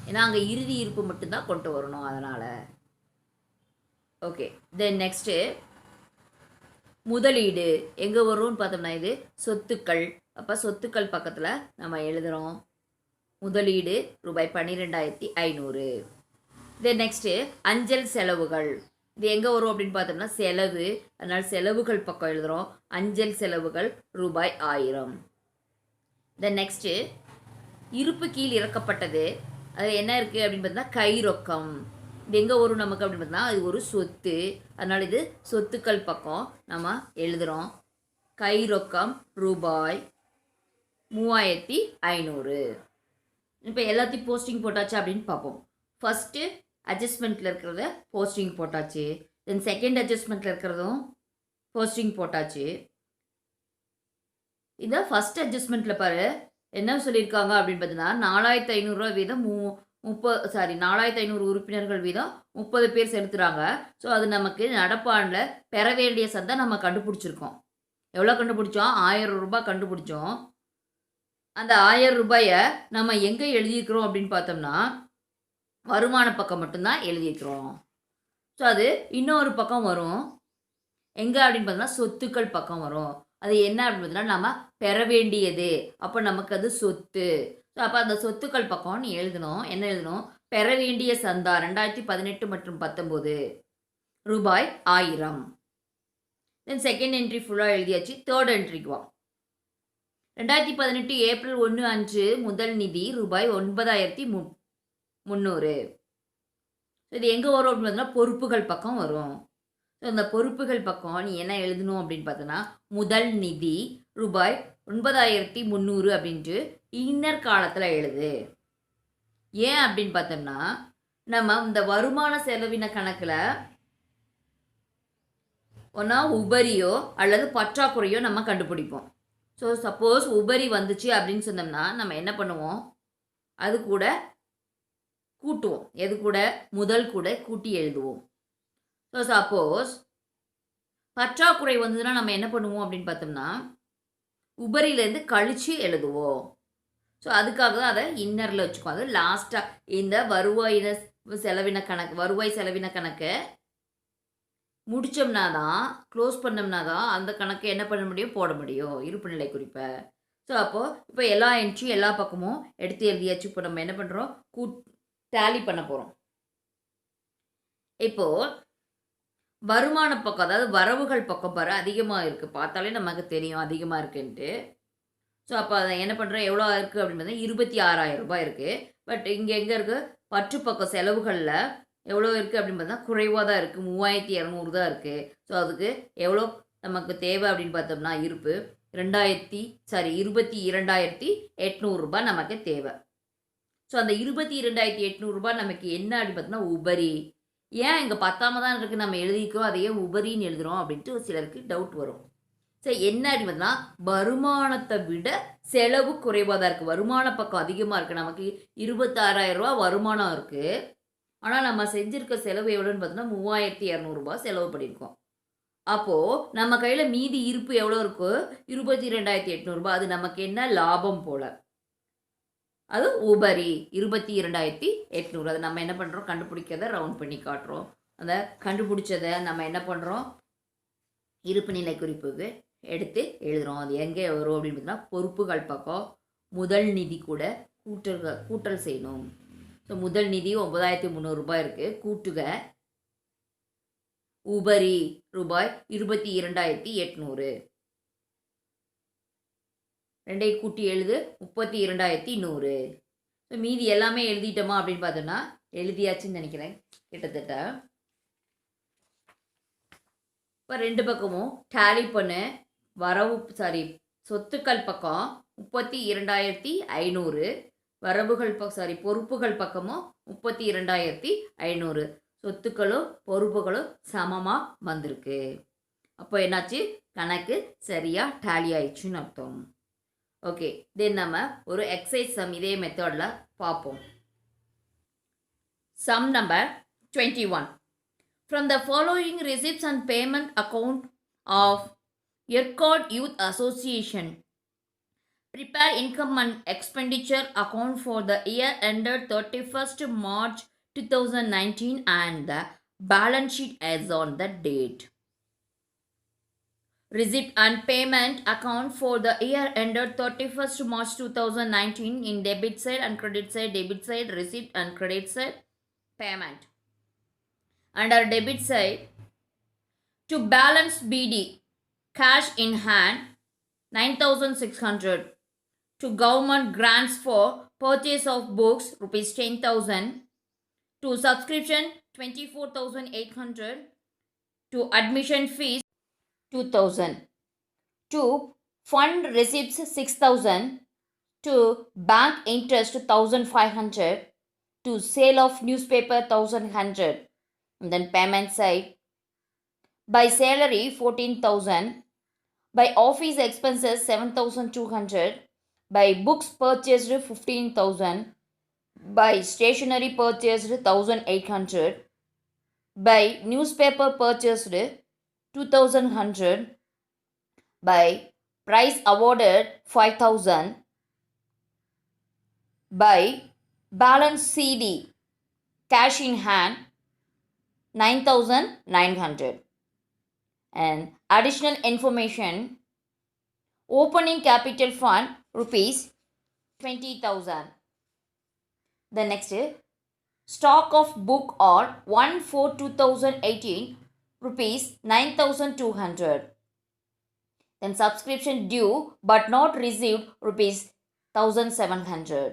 ஏன்னா அங்கே இறுதி இருப்பு மட்டும்தான் கொண்டு வரணும், அதனால். ஓகே, தென் நெக்ஸ்ட்டு முதலீடு எங்கே வரும்னு பார்த்தோம்னா இது சொத்துக்கள். அப்போ சொத்துக்கள் பக்கத்தில் நம்ம எழுதுகிறோம் முதலீடு ரூபாய் 12,500. தென் நெக்ஸ்ட்டு அஞ்சல் செலவுகள், இது எங்கே வரும் அப்படின்னு பார்த்தோம்னா செலவு, அதனால் செலவுகள் பக்கம் எழுதுகிறோம். அஞ்சல் செலவுகள் ரூபாய் 1000. தென் நெக்ஸ்ட்டு இருப்பு கீழ் இறக்கப்பட்டது, அது என்ன இருக்குது அப்படின்னு பார்த்தோம்னா கை ரொக்கம். இது எங்கே வரும் நமக்கு அப்படின்னு பார்த்தோம்னா அது ஒரு சொத்து, அதனால் இது சொத்துக்கள் பக்கம் நம்ம எழுதுகிறோம். கை ரொக்கம் ரூபாய் 3,500. இப்போ எல்லாத்தையும் போஸ்டிங் போட்டாச்சு அப்படின்னு பார்ப்போம். ஃபஸ்ட்டு அட்ஜஸ்ட்மெண்ட்டில் இருக்கிறத போஸ்டிங் போட்டாச்சு. தென் செகண்ட் அட்ஜஸ்ட்மெண்ட்டில் இருக்கிறதும் போஸ்டிங் போட்டாச்சு. இதை ஃபஸ்ட் அட்ஜஸ்ட்மெண்ட்டில் பாரு என்ன சொல்லியிருக்காங்க அப்படின்னு பார்த்தீங்கன்னா 4,500 வீதம் 4,500 உறுப்பினர்கள் வீதம் 30 பேர் செலுத்துகிறாங்க. ஸோ அது நமக்கு நடப்பாண்டில் பெற வேண்டிய சந்தை நம்ம கண்டுபிடிச்சிருக்கோம். எவ்வளோ கண்டுபிடிச்சோம், 1000 ரூபாய் கண்டுபிடிச்சோம். அந்த 1000 ரூபாயை நம்ம எங்கே எழுதியிருக்கிறோம் அப்படின்னு பார்த்தோம்னா வருமான பக்கம் மட்டும்தான் எழுதியிருக்கிறோம். ஸோ அது இன்னொரு பக்கம் வரும், எங்கே அப்படின்னு பார்த்தோம்னா சொத்துக்கள் பக்கம் வரும். அது என்ன அப்படின்னு பார்த்தோம்னா நம்ம பெற வேண்டியது, அப்போ நமக்கு அது சொத்து. ஸோ அப்போ அந்த சொத்துக்கள் பக்கம் நீ எழுதணும், என்ன எழுதணும், பெற வேண்டிய சந்தா 2018 மற்றும் 19 ரூபாய் 1000. தென் செகண்ட் என்ட்ரி ஃபுல்லாக எழுதியாச்சு. தேர்ட் என்ட்ரிக்கு வா. 2018 ஏப்ரல் 1 அன்று முதல் நிதி ரூபாய் 9,300. இது எங்கே வரும் அப்படின்னு பார்த்தோம்னா பொறுப்புகள் பக்கம் வரும். ஸோ அந்த பொறுப்புகள் பக்கம் நீ என்ன எழுதணும் அப்படின்னு பார்த்தோன்னா முதல் நிதி ரூபாய் 9,300 அப்படின்ட்டு இன்னர் காலத்தில் எழுது. ஏன் அப்படின்னு பார்த்தோம்னா நம்ம இந்த வருமான செலவின கணக்கில் ஒன்றா உபரியோ அல்லது பற்றாக்குறையோ நம்ம கண்டுபிடிப்போம். ஸோ சப்போஸ் உபரி வந்துச்சு அப்படின்னு சொன்னோம்னா நம்ம என்ன பண்ணுவோம், அது கூட கூட்டுவோம். எது கூட? முதல் கூட கூட்டி எழுதுவோம். ஸோ சப்போஸ் பற்றாக்குறை வந்ததுன்னா நம்ம என்ன பண்ணுவோம் அப்படின்னு பார்த்தோம்னா, உபரியிலேருந்து கழிச்சு எழுதுவோம். ஸோ அதுக்காக தான் அதை இன்னரில் வச்சுக்குவோம். அது லாஸ்ட்டாக இந்த வருவாய் செலவின கணக்கை முடித்தோம்னா தான், க்ளோஸ் பண்ணோம்னா தான் அந்த கணக்கை என்ன பண்ண முடியும், போட முடியும் இருப்புநிலை குறிப்பை. ஸோ அப்போது இப்போ எல்லா என்ட்ரியும் எல்லா பக்கமும் எடுத்து எழுதியாச்சு. இப்போ நம்ம என்ன பண்ணுறோம், டேலி பண்ண போகிறோம். இப்போது வருமான பக்கம், அதாவது வரவுகள் பக்கம் பாரு அதிகமாக இருக்குது. பார்த்தாலே நமக்கு தெரியும் அதிகமாக இருக்குன்ட்டு. ஸோ அப்போ அதை என்ன பண்ணுறோம், எவ்வளோ இருக்குது அப்படின்னு பார்த்தா 26,000 ரூபாய் இருக்குது. பட் இங்கே எங்கே இருக்குது, பற்று பக்கம் செலவுகளில் எவ்வளோ இருக்குது அப்படின்னு பார்த்தா குறைவாக தான் இருக்குது, 3,200 தான் இருக்குது. ஸோ அதுக்கு எவ்வளோ நமக்கு தேவை அப்படின்னு பார்த்தோம்னா இருப்பு 22,800 ரூபாய் நமக்கு தேவை. ஸோ அந்த 22,800 ரூபாய் நமக்கு என்ன அப்படின்னு பார்த்தோம்னா உபரி. ஏன் இங்கே பத்தாம தான் இருக்குது, நம்ம எழுதிக்கோ அதையே உபரின்னு எழுதுகிறோம் அப்படின்ட்டு சிலருக்கு டவுட் வரும். சரி என்ன அப்படின்னு பார்த்தோம்னா, வருமானத்தை விட செலவு குறைவாக தான் இருக்குது. வருமான பக்கம் அதிகமாக இருக்குது. நமக்கு 26,000 ரூபா வருமானம் இருக்குது. ஆனால் நம்ம செஞ்சுருக்க செலவு எவ்வளோன்னு பார்த்தோம்னா 3,200 ரூபாய் செலவு பண்ணியிருக்கோம். அப்போது நம்ம கையில் மீதி இருப்பு எவ்வளோ இருக்கோ 22,800 ரூபாய். அது நமக்கு என்ன லாபம் போல், அது உபரி 22,800. அது நம்ம என்ன பண்ணுறோம், கண்டுபிடிக்கிறத ரவுண்ட் பண்ணி காட்டுறோம். அந்த கண்டுபிடிச்சதை நம்ம என்ன பண்ணுறோம், இருப்பு நிலை குறிப்புக்கு எடுத்து எழுதுகிறோம். அது எங்கே வரும் அப்படின்னு பார்த்தீங்கன்னா பொறுப்புகள் பக்கம் முதல் நிதி கூட கூட்டல் செய்யணும். ஸோ முதல் நிதி 9,300 ரூபாய் இருக்குது. கூட்டுக உபரி ரூபாய் 22,800. ரெண்டையும் கூட்டி எழுது 32,100. ஸோ மீதி எல்லாமே எழுதிட்டோமா அப்படின்னு பார்த்தோம்னா எழுதியாச்சுன்னு நினைக்கிறேன் கிட்டத்தட்ட. இப்போ ரெண்டு பக்கமும் டேலி பண்ணு. சொத்துக்கள் பக்கம் 32,500, வரவுகள் பொறுப்புகள் பக்கமும் 32,500. சொத்துக்களும் பொறுப்புகளும் சமமாக வந்திருக்கு. அப்போ என்னாச்சு, கணக்கு சரியாக டேலி ஆயிடுச்சுன்னு அர்த்தம். ஓகே, தென் நம்ம ஒரு எக்ஸசைஸ் சம் இதே மெத்தடில் பார்ப்போம். Sum number 21. From the following receipts and payment account of ERCOT Youth Association, prepare income and expenditure account for the year ended 31st March 2019 and the balance sheet as on the date. Receipt and payment account for the year ended 31st March 2019 in debit side and credit side. Debit side receipt and credit side payment. Under debit side, to balance BD, cash in hand 9,600. To government grants for purchase of books rupees 10,000. To subscription 24,800. To admission fees 2,000. To fund receipts 6,000. To bank interest 1,500. To sale of newspaper 1,100. And then payment side, by salary 14,000. By office expenses 7,200. By books purchased 15,000. By stationery purchased 1,800. By newspaper purchased 2,100. By prize awarded 5,000. By balance CD, cash in hand 9,900. And additional information, opening capital fund rupees 20,000. The next, stock of book on 1/4/2018 rupees 9,200. Then subscription due but not received rupees 1,700.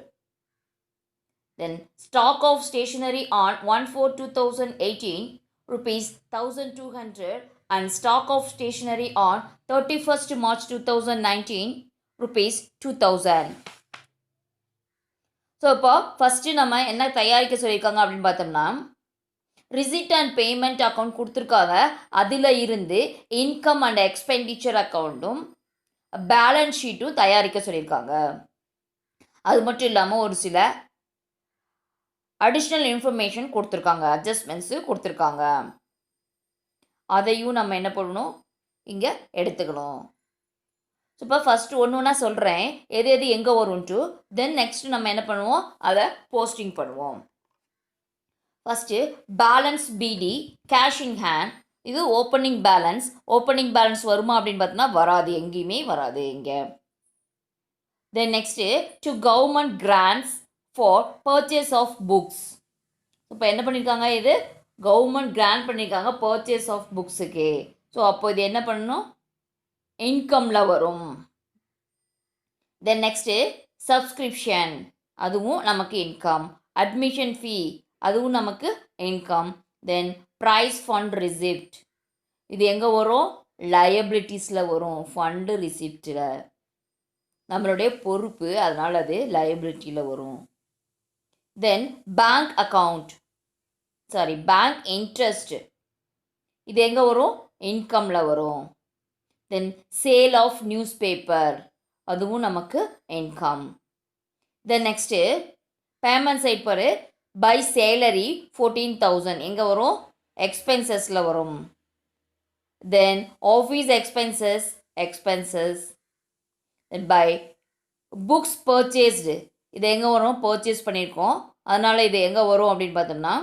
Then stock of stationery on 1/4/2018 rupees 1,200 and stock of stationery on 31st March 2019 rupees 2,000. So இப்போ ஃபஸ்ட்டு நம்ம என்ன தயாரிக்க சொல்லியிருக்காங்க அப்படின்னு பார்த்தோம்னா, ரிசிப்ட் அண்ட் பேமெண்ட் அக்கௌண்ட் கொடுத்துருக்காங்க. அதில் இருந்து இன்கம் அண்ட் எக்ஸ்பெண்டிச்சர் அக்கௌண்ட்டும் பேலன்ஸ் ஷீட்டும் தயாரிக்க சொல்லியிருக்காங்க. அது மட்டும் இல்லாமல் ஒரு சில அடிஷ்னல் இன்ஃபர்மேஷன் கொடுத்துருக்காங்க, அட்ஜஸ்ட்மெண்ட்ஸு கொடுத்துருக்காங்க. அதையும் நம்ம என்ன பண்ணணும், இங்கே எடுத்துக்கணும். ஸோ இப்போ ஃபஸ்ட்டு ஒன்று ஒன்றா சொல்கிறேன், எது எது எங்கே வரும்ன்ட்டு. தென் நெக்ஸ்ட்டு நம்ம என்ன பண்ணுவோம், அதை போஸ்டிங் பண்ணுவோம். ஃபஸ்ட்டு பேலன்ஸ் பிடி, கேஷ் இன் ஹேண்ட். இது ஓப்பனிங் பேலன்ஸ். ஓப்பனிங் பேலன்ஸ் வருமா அப்படின்னு பார்த்தோன்னா வராது, எங்கேயுமே வராது இங்கே. Then next to government grants for purchase of books. இப்போ என்ன பண்ணியிருக்காங்க, இது கவர்மெண்ட் கிராண்ட் பண்ணியிருக்காங்க பர்ச்சேஸ் ஆஃப் புக்ஸுக்கு. ஸோ அப்போ இது என்ன பண்ணணும், இன்கமில் வரும். தென் நெக்ஸ்ட்டு சப்ஸ்கிரிப்ஷன், அதுவும் நமக்கு இன்கம். அட்மிஷன் ஃபீ, அதுவும் நமக்கு இன்கம். தென் ப்ரைஸ் ஃபண்ட் ரிசிப்ட், இது எங்கே வரும், லயபிலிட்டிஸில் வரும், ஃபண்டு ரிசிப்டில். நம்மளுடைய பொறுப்பு, அதனால் அது லயபிலிட்டியில் வரும். Then bank account, bank interest, இது எங்கே வரும், இன்கமில் வரும். Then sale of newspaper, அதுவும் நமக்கு income. Then next payment side பாரு, பை சேலரி 14,000 எங்கே வரும், எக்ஸ்பென்சஸில் வரும். Then office expenses. By books purchased, இது எங்கே வரும், பர்ச்சேஸ் பண்ணியிருக்கோம், அதனால் இது எங்கே வரும் அப்படின்னு பார்த்தோம்னா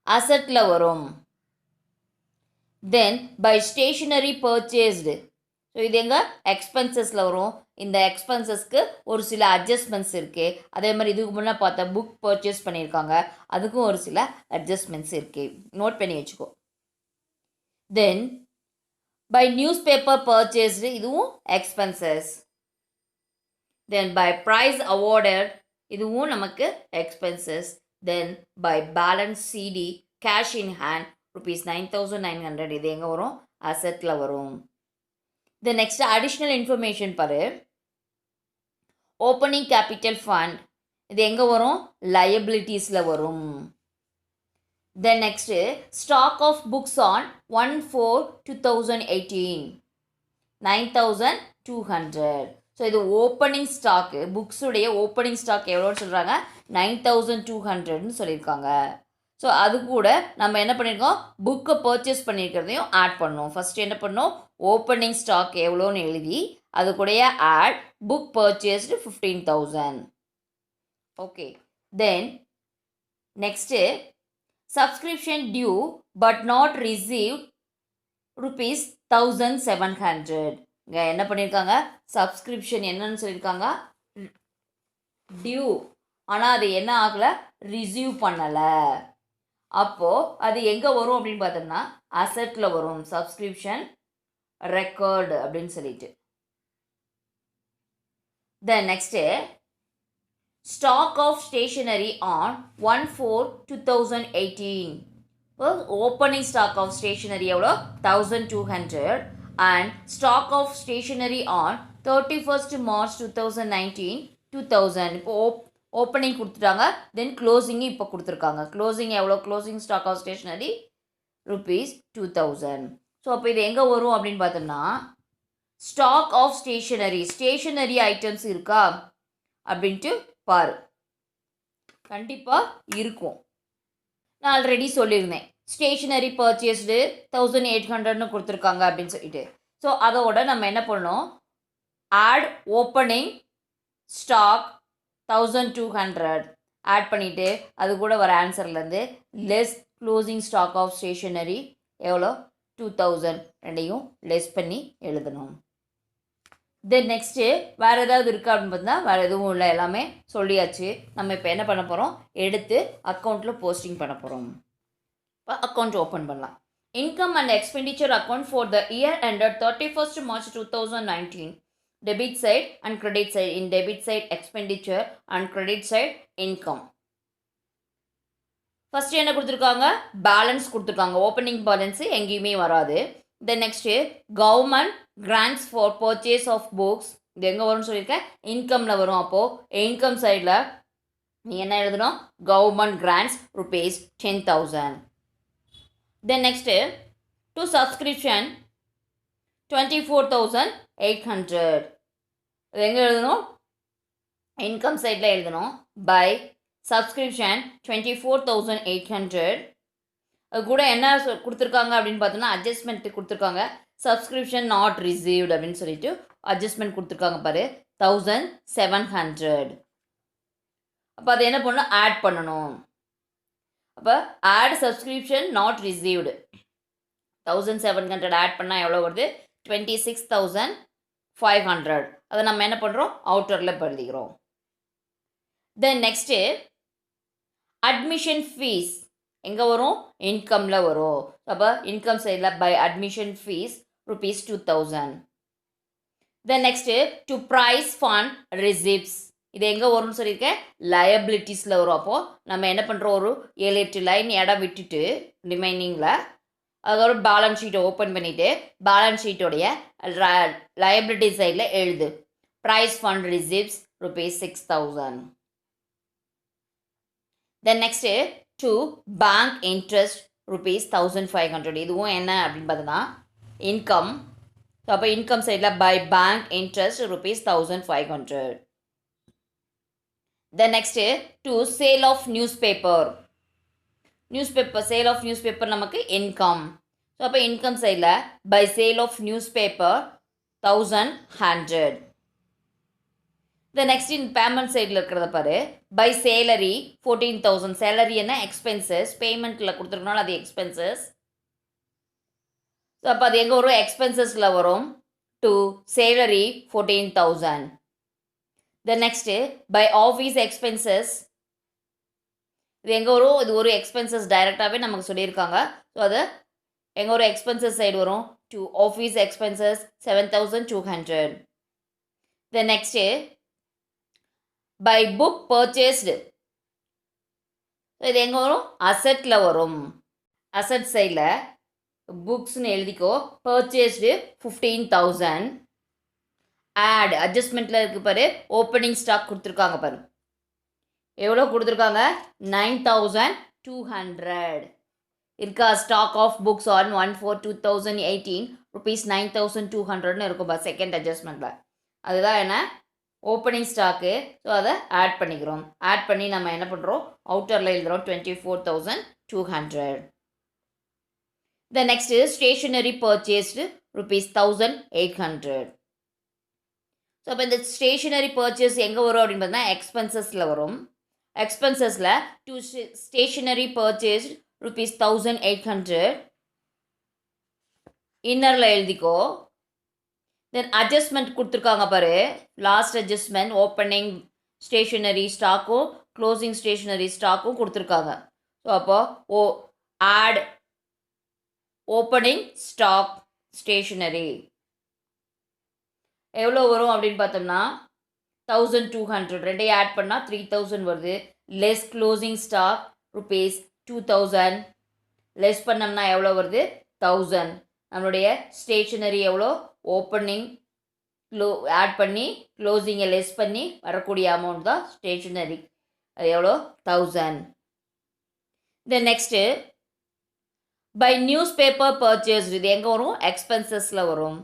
அசட்டில் வரும். Then by stationary purchased, so இது எங்கே எக்ஸ்பென்சஸில் வரும். இந்த எக்ஸ்பென்சஸ்க்கு ஒரு சில அட்ஜஸ்ட்மெண்ட்ஸ் இருக்குது. அதே மாதிரி இதுக்கு முன்னே பார்த்தா புக் பர்ச்சேஸ் பண்ணியிருக்காங்க, அதுக்கும் ஒரு சில அட்ஜஸ்ட்மெண்ட்ஸ் இருக்குது, நோட் பண்ணி வச்சுக்கோ. Then by newspaper purchased, இதுவும் expenses. Then by prize awarded, இதுவும் நமக்கு expenses. Then by balance CD, cash in hand ₹9,900, இது எங்கே வரும், அசட்டில் வரும். தென் நெக்ஸ்ட் அடிஷ்னல் இன்ஃபர்மேஷன் பாரு, ஓப்பனிங் கேபிட்டல் ஃபண்ட், இது எங்கே வரும், லயபிலிட்டிஸில் வரும். Then next stock of books on 1/4/2018 9,200. So இது ஓப்பனிங் ஸ்டாக்கு, புக்ஸுடைய ஓப்பனிங் ஸ்டாக் எவ்வளோன்னு சொல்கிறாங்க, 9,200ன்னு சொல்லியிருக்காங்க. ஸோ அது கூட நம்ம என்ன பண்ணியிருக்கோம், புக்கை பர்ச்சேஸ் பண்ணியிருக்கிறதையும் ஆட் பண்ணோம். ஃபஸ்ட்டு என்ன பண்ணோம், ஓப்பனிங் ஸ்டாக் எவ்வளோன்னு எழுதி அது கூடய add book purchased 15,000. Okay. Then next subscription due but not receive ₹1,700. இங்கே என்ன பண்ணியிருக்காங்க, சப்ஸ்கிரிப்ஷன் என்னன்னு சொல்லியிருக்காங்க, டியூ, ஆனால் அது என்ன ஆகலை, ரிசீவ் பண்ணலை. அப்போது அது எங்கே வரும் அப்படின்னு பார்த்தோம்னா அசட்டில் வரும், சப்ஸ்கிரிப்ஷன் ரெக்கார்டு அப்படின்னு சொல்லிட்டு. Then next stock of stationery on 1/4/2018. Opening stock of stationery எவ்வளோ, 1,200. And stock of stationery on 31st March 2019 2,000. இப்போ ஓப்பனிங் கொடுத்துட்டாங்க, தென் க்ளோசிங்கும் இப்போ கொடுத்துருக்காங்க. க்ளோசிங் எவ்வளோ, closing stock of stationery ₹2,000. So அப்போ இது எங்கே வரும் அப்படின்னு பார்த்தோம்னா ஸ்டாக் ஆஃப் ஸ்டேஷனரி ஐட்டம்ஸ் இருக்கா அப்படின்ட்டு பாரு, கண்டிப்பாக இருக்கும். நான் ஆல்ரெடி சொல்லியிருந்தேன், ஸ்டேஷனரி பர்ச்சேஸ்டு 1,800ன்னு கொடுத்துருக்காங்க அப்படின்னு சொல்லிட்டு. ஸோ அதோட நம்ம என்ன பண்ணணும், ஆட் ஓப்பனிங் ஸ்டாக் 1,200 ஆட் பண்ணிவிட்டு அது கூட வர ஆன்சர்லேருந்து less closing stock of stationery எவ்வளோ, 2,000, ரெண்டையும் லெஸ் பண்ணி எழுதணும். தென் நெக்ஸ்ட்டு வேறு ஏதாவது இருக்கா அப்படின்னு பார்த்தா வேறு எதுவும் இல்லை, எல்லாமே சொல்லியாச்சு. நம்ம இப்போ என்ன பண்ண போகிறோம், எடுத்து அக்கௌண்ட்டில் போஸ்டிங் பண்ண போகிறோம். இப்போ அக்கௌண்ட் ஓப்பன் பண்ணலாம். Income and expenditure account for the year ended 31st March 2019. Debit side and credit side. In debit side expenditure and credit side income. First என்ன கொடுத்துருக்காங்க, பேலன்ஸ் கொடுத்துருக்காங்க. ஓப்பனிங் பேலன்ஸு எங்கேயுமே வராது. Then next government grants for purchase of books, இது எங்கே வரும்னு சொல்லியிருக்கேன், இன்கமில் வரும். அப்போது இன்கம் சைடில் நீ என்ன எழுதணும், government grants ₹10,000. Then next to subscription 24,800. இது எங்கே எழுதணும்? இன்கம் சைடில் எழுதணும். By subscription 24,800. அது கூட என்ன கொடுத்துருக்காங்க அப்படின்னு பார்த்தோம்னா அட்ஜஸ்ட்மெண்ட் கொடுத்துருக்காங்க. சப்ஸ்கிரிப்ஷன் நாட் ரிசீவ்டு அப்படின்னு சொல்லிட்டு அட்ஜஸ்ட்மெண்ட் கொடுத்துருக்காங்க பாரு 1,700. அப்போ அதை என்ன பண்ணணும்? ஆட் பண்ணணும். அப்போ add subscription not received 1,700 add பண்ணால் எவ்வளோ வருது? 26,500. அதை நம்ம என்ன பண்ணுறோம்? அவுட்டரில் எழுதிக்கிறோம். தென் நெக்ஸ்ட்டு அட்மிஷன் ஃபீஸ் எங்கே வரும்? இன்கமில் வரும். அப்போ இன்கம் சைடில் by admission fees ₹2,000. Then next to prize fund receipts இது எங்கே வரும்னு சொல்லியிருக்கேன்? லயபிலிட்டிஸில் வரும். அப்போது நம்ம என்ன பண்ணுறோம்? ஒரு 7-8 லைன் இடம் விட்டுட்டு ரிமைனிங்கில் அதோட பேலன்ஸ் ஷீட்டை ஓப்பன் பண்ணிவிட்டு பேலன்ஸ் ஷீட்டோடைய லயபிலிட்டி சைடில் எழுது prize fund receipts ₹6,000. Then next to bank interest ₹1,500. இதுவும் என்ன அப்படின்னு பார்த்தோன்னா இன்கம். ஸோ அப்போ இன்கம் சைடில் by bank interest ₹1,500. Then next to sale of newspaper sale of newspaper நமக்கு இன்கம். ஸோ அப்போ இன்கம் சைடில் by sale of newspaper 1,100. Next in payment சைடில் இருக்கிறத பாரு பை சேலரி 14,000. சேலரி என்ன? எக்ஸ்பென்சஸ். பேமெண்ட்டில் கொடுத்துருக்கனால அது எக்ஸ்பென்சஸ். ஸோ அப்போ அது எங்கே வரும்? எக்ஸ்பென்சஸில் வரும். To salary 14,000. Next by office expenses இது எங்கே வரும்? இது ஒரு எக்ஸ்பென்சஸ் டைரெக்டாகவே நமக்கு சொல்லியிருக்காங்க. ஸோ அது எங்கே ஒரு எக்ஸ்பென்சஸ் சைடு வரும்? To office expenses 7,200. Next by book purchased இது எங்கே வரும்? அசட்டில் வரும். அசட் சைடில் புக்ஸ்னு எழுதிக்கோ. பர்ச்சேஸ்டு 15,000. ஆட் அட்ஜஸ்ட்மெண்ட்டில் இருக்குது பாரு. ஓப்பனிங் ஸ்டாக் கொடுத்துருக்காங்க பாரு. எவ்வளோ கொடுத்துருக்காங்க? 9,200 இருக்கா? ஸ்டாக் ஆஃப் புக்ஸ் ஆன் 1/4/2018 ₹9,200ன்னு இருக்கும் பா செகண்ட் அட்ஜஸ்ட்மெண்ட்டில். அதுதான் என்ன? Opening stock. ஸோ அதை ஆட் பண்ணிக்கிறோம். ஆட் பண்ணி நம்ம என்ன பண்ணுறோம்? அவுட்டரில் எழுதுகிறோம் 24,200. Next stationary purchased ₹1,800. ஸோ அப்போ இந்த ஸ்டேஷனரி பர்ச்சேஸ் எங்கே வரும் அப்படின்னு பார்த்தீங்கன்னா எக்ஸ்பென்சஸில் வரும். எக்ஸ்பென்சஸில் டு ஸ்டேஷனரி பர்ச்சேஸ் ₹1,800 இன்னரில் எழுதிக்கோ. தென் அட்ஜஸ்ட்மெண்ட் கொடுத்துருக்காங்க பாரு. லாஸ்ட் அட்ஜஸ்ட்மெண்ட் ஓப்பனிங் ஸ்டேஷனரி ஸ்டாக்கும் க்ளோசிங் ஸ்டேஷனரி ஸ்டாக்கும் கொடுத்துருக்காங்க. ஸோ அப்போது ஆட் ஓப்பனிங் ஸ்டாக் ஸ்டேஷனரி எவ்வளோ வரும் அப்படின்னு பார்த்தோம்னா 1,200. ரெண்டையும் ஆட் பண்ணால் 3,000 வருது. Less closing stock ₹2,000. லெஸ் பண்ணோம்னா எவ்வளோ வருது? 1,000. நம்மளுடைய ஸ்டேஷனரி எவ்வளோ? ஓப்பனிங் ஆட் பண்ணி க்ளோசிங்கை லெஸ் பண்ணி வரக்கூடிய அமௌண்ட் தான் ஸ்டேஷனரி. அது எவ்வளோ? 1,000. Next by newspaper purchase இது எங்கே வரும்? எக்ஸ்பென்சஸில் வரும்.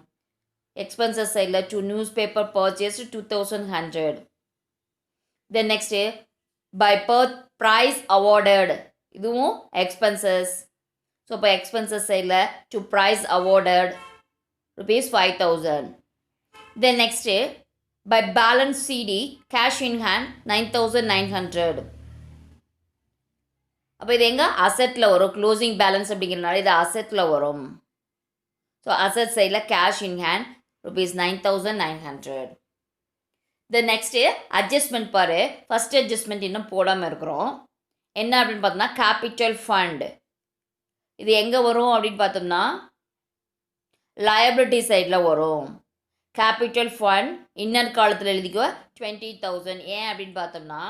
எக்ஸ்பென்சஸ் சைடில் to newspaper purchase 2,100. Next by prize awarded இதுவும் எக்ஸ்பென்சஸ். ஸோ இப்போ எக்ஸ்பென்சஸ் சைடில் to prize awarded ₹5,000. Next by balance CD cash in hand 9,900. அப்போ இது எங்கே? அசட்டில் வரும். க்ளோசிங் பேலன்ஸ் அப்படிங்கிறனால இது அசட்டில் வரும். ஸோ அசட் சைடில் cash in hand ₹9,900. Next adjustment பாரு. ஃபஸ்ட் அட்ஜஸ்ட்மெண்ட் இன்னும் போடாமல் இருக்கிறோம். என்ன அப்படின்னு பார்த்தோம்னா கேபிட்டல் ஃபண்ட் இது எங்கே வரும் அப்படின்னு பார்த்தோம்னா லயபிலிட்டி சைடில் வரும். கேபிட்டல் ஃபண்ட் இன்னர் காலத்தில் எழுதிக்கோ 20,000. ஏன் அப்படின்னு பார்த்தோம்னா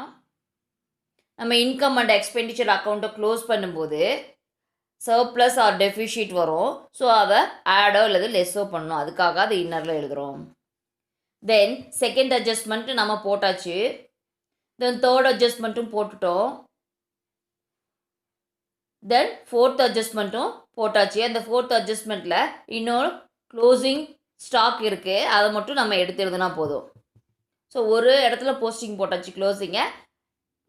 நம்ம இன்கம் அண்ட் எக்ஸ்பெண்டிச்சர் அக்கௌண்ட்டை க்ளோஸ் பண்ணும்போது சர்ப்ளஸ் ஆர் டெஃபிஷிட் வரும். ஸோ அதை ஆடோ அல்லது லெஸ்ஸோ பண்ணணும். அதுக்காக அது இன்னரில் எழுதுகிறோம். செகண்ட் அட்ஜஸ்ட்மெண்ட்டு நம்ம போட்டாச்சு. தேர்ட் அட்ஜஸ்ட்மெண்ட்டும் போட்டுட்டோம். ஃபோர்த் அட்ஜஸ்ட்மெண்ட்டும் போட்டாச்சு. அந்த ஃபோர்த் அட்ஜஸ்ட்மெண்ட்டில் இன்னொரு க்ளோசிங் ஸ்டாக் இருக்குது, அதை மட்டும் நம்ம எடுத்து எழுதுனா போதும். ஸோ ஒரு இடத்துல போஸ்டிங் போட்டாச்சு க்ளோசிங்கை,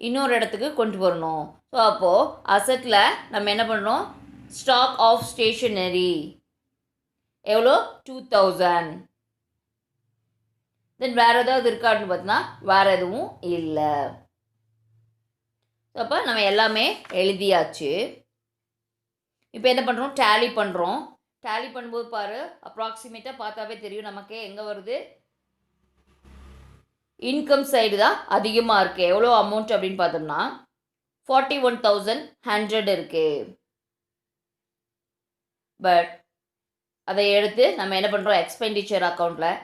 இன்னொரு இடத்துக்கு கொண்டு வரணும். ஸோ அப்போது அசட்டில் நம்ம என்ன பண்ணணும், ஸ்டாக் ஆஃப் ஸ்டேஷனரி எவ்வளோ 2000. தென் வேறு ஏதாவது இருக்கா அப்படின்னு பார்த்தோன்னா வேறு எதுவும் இல்லை. அப்போ நம்ம எல்லாமே எழுதியாச்சு. இப்போ என்ன பண்ணுறோம், டேலி பண்ணுறோம். டேலி பண்ணும்போது பாரு, அப்ராக்சிமேட்டாக பார்த்தாவே தெரியும் நமக்கு எங்கே வருது, இன்கம் சைடு தான் அதிகமாக இருக்குது. எவ்வளோ அமௌண்ட் அப்படின்னு பார்த்தோம்னா 41,100 இருக்குது. பட் அதை எடுத்து நம்ம என்ன பண்ணுறோம், எக்ஸ்பெண்டிச்சர் அக்கௌண்ட்டில்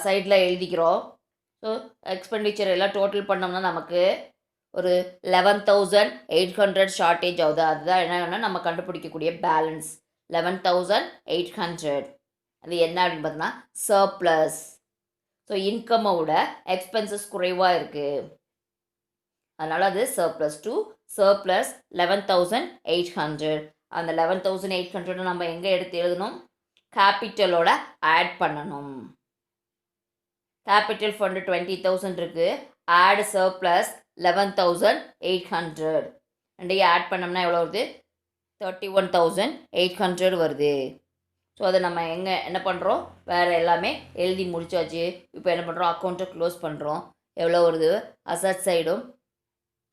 சைடில் எழுதிக்கிறோம். ஸோ எக்ஸ்பெண்டிச்சர் எல்லாம் டோட்டல் பண்ணோம்னா நமக்கு ஒரு 11,800 ஷார்ட்டேஜ் ஆகுது. அதுதான் என்னன்னா நம்ம கண்டுபிடிக்கக்கூடிய பேலன்ஸ் 11,800. அது என்ன அப்படின்னு பார்த்தோம்னா சர்ப்ளஸ். ஸோ இன்கம்மை விட எக்ஸ்பென்சஸ் குறைவாக இருக்குது, அதனால் அது சர்ப்ளஸ் டு சர்ப்ளஸ் 11,800. அந்த 11,800 நம்ம எங்கே எடுத்து எழுதணும், கேபிட்டலோட ஆட் பண்ணணும். கேபிட்டல் ஃபண்டு 20,000 இருக்குது, ஆட் சர்ப்ளஸ் 11,800. ரெண்டையும் ஆட் பண்ணோம்னா எவ்வளோ வருது, 31,800 வருது. ஸோ அதை நம்ம என்ன பண்ணுறோம், வேறு எல்லாமே எழுதி முடிச்சாச்சு. இப்போ என்ன பண்ணுறோம், அக்கௌண்ட்டை க்ளோஸ் பண்ணுறோம். எவ்வளோ வருது, அசட் சைடும்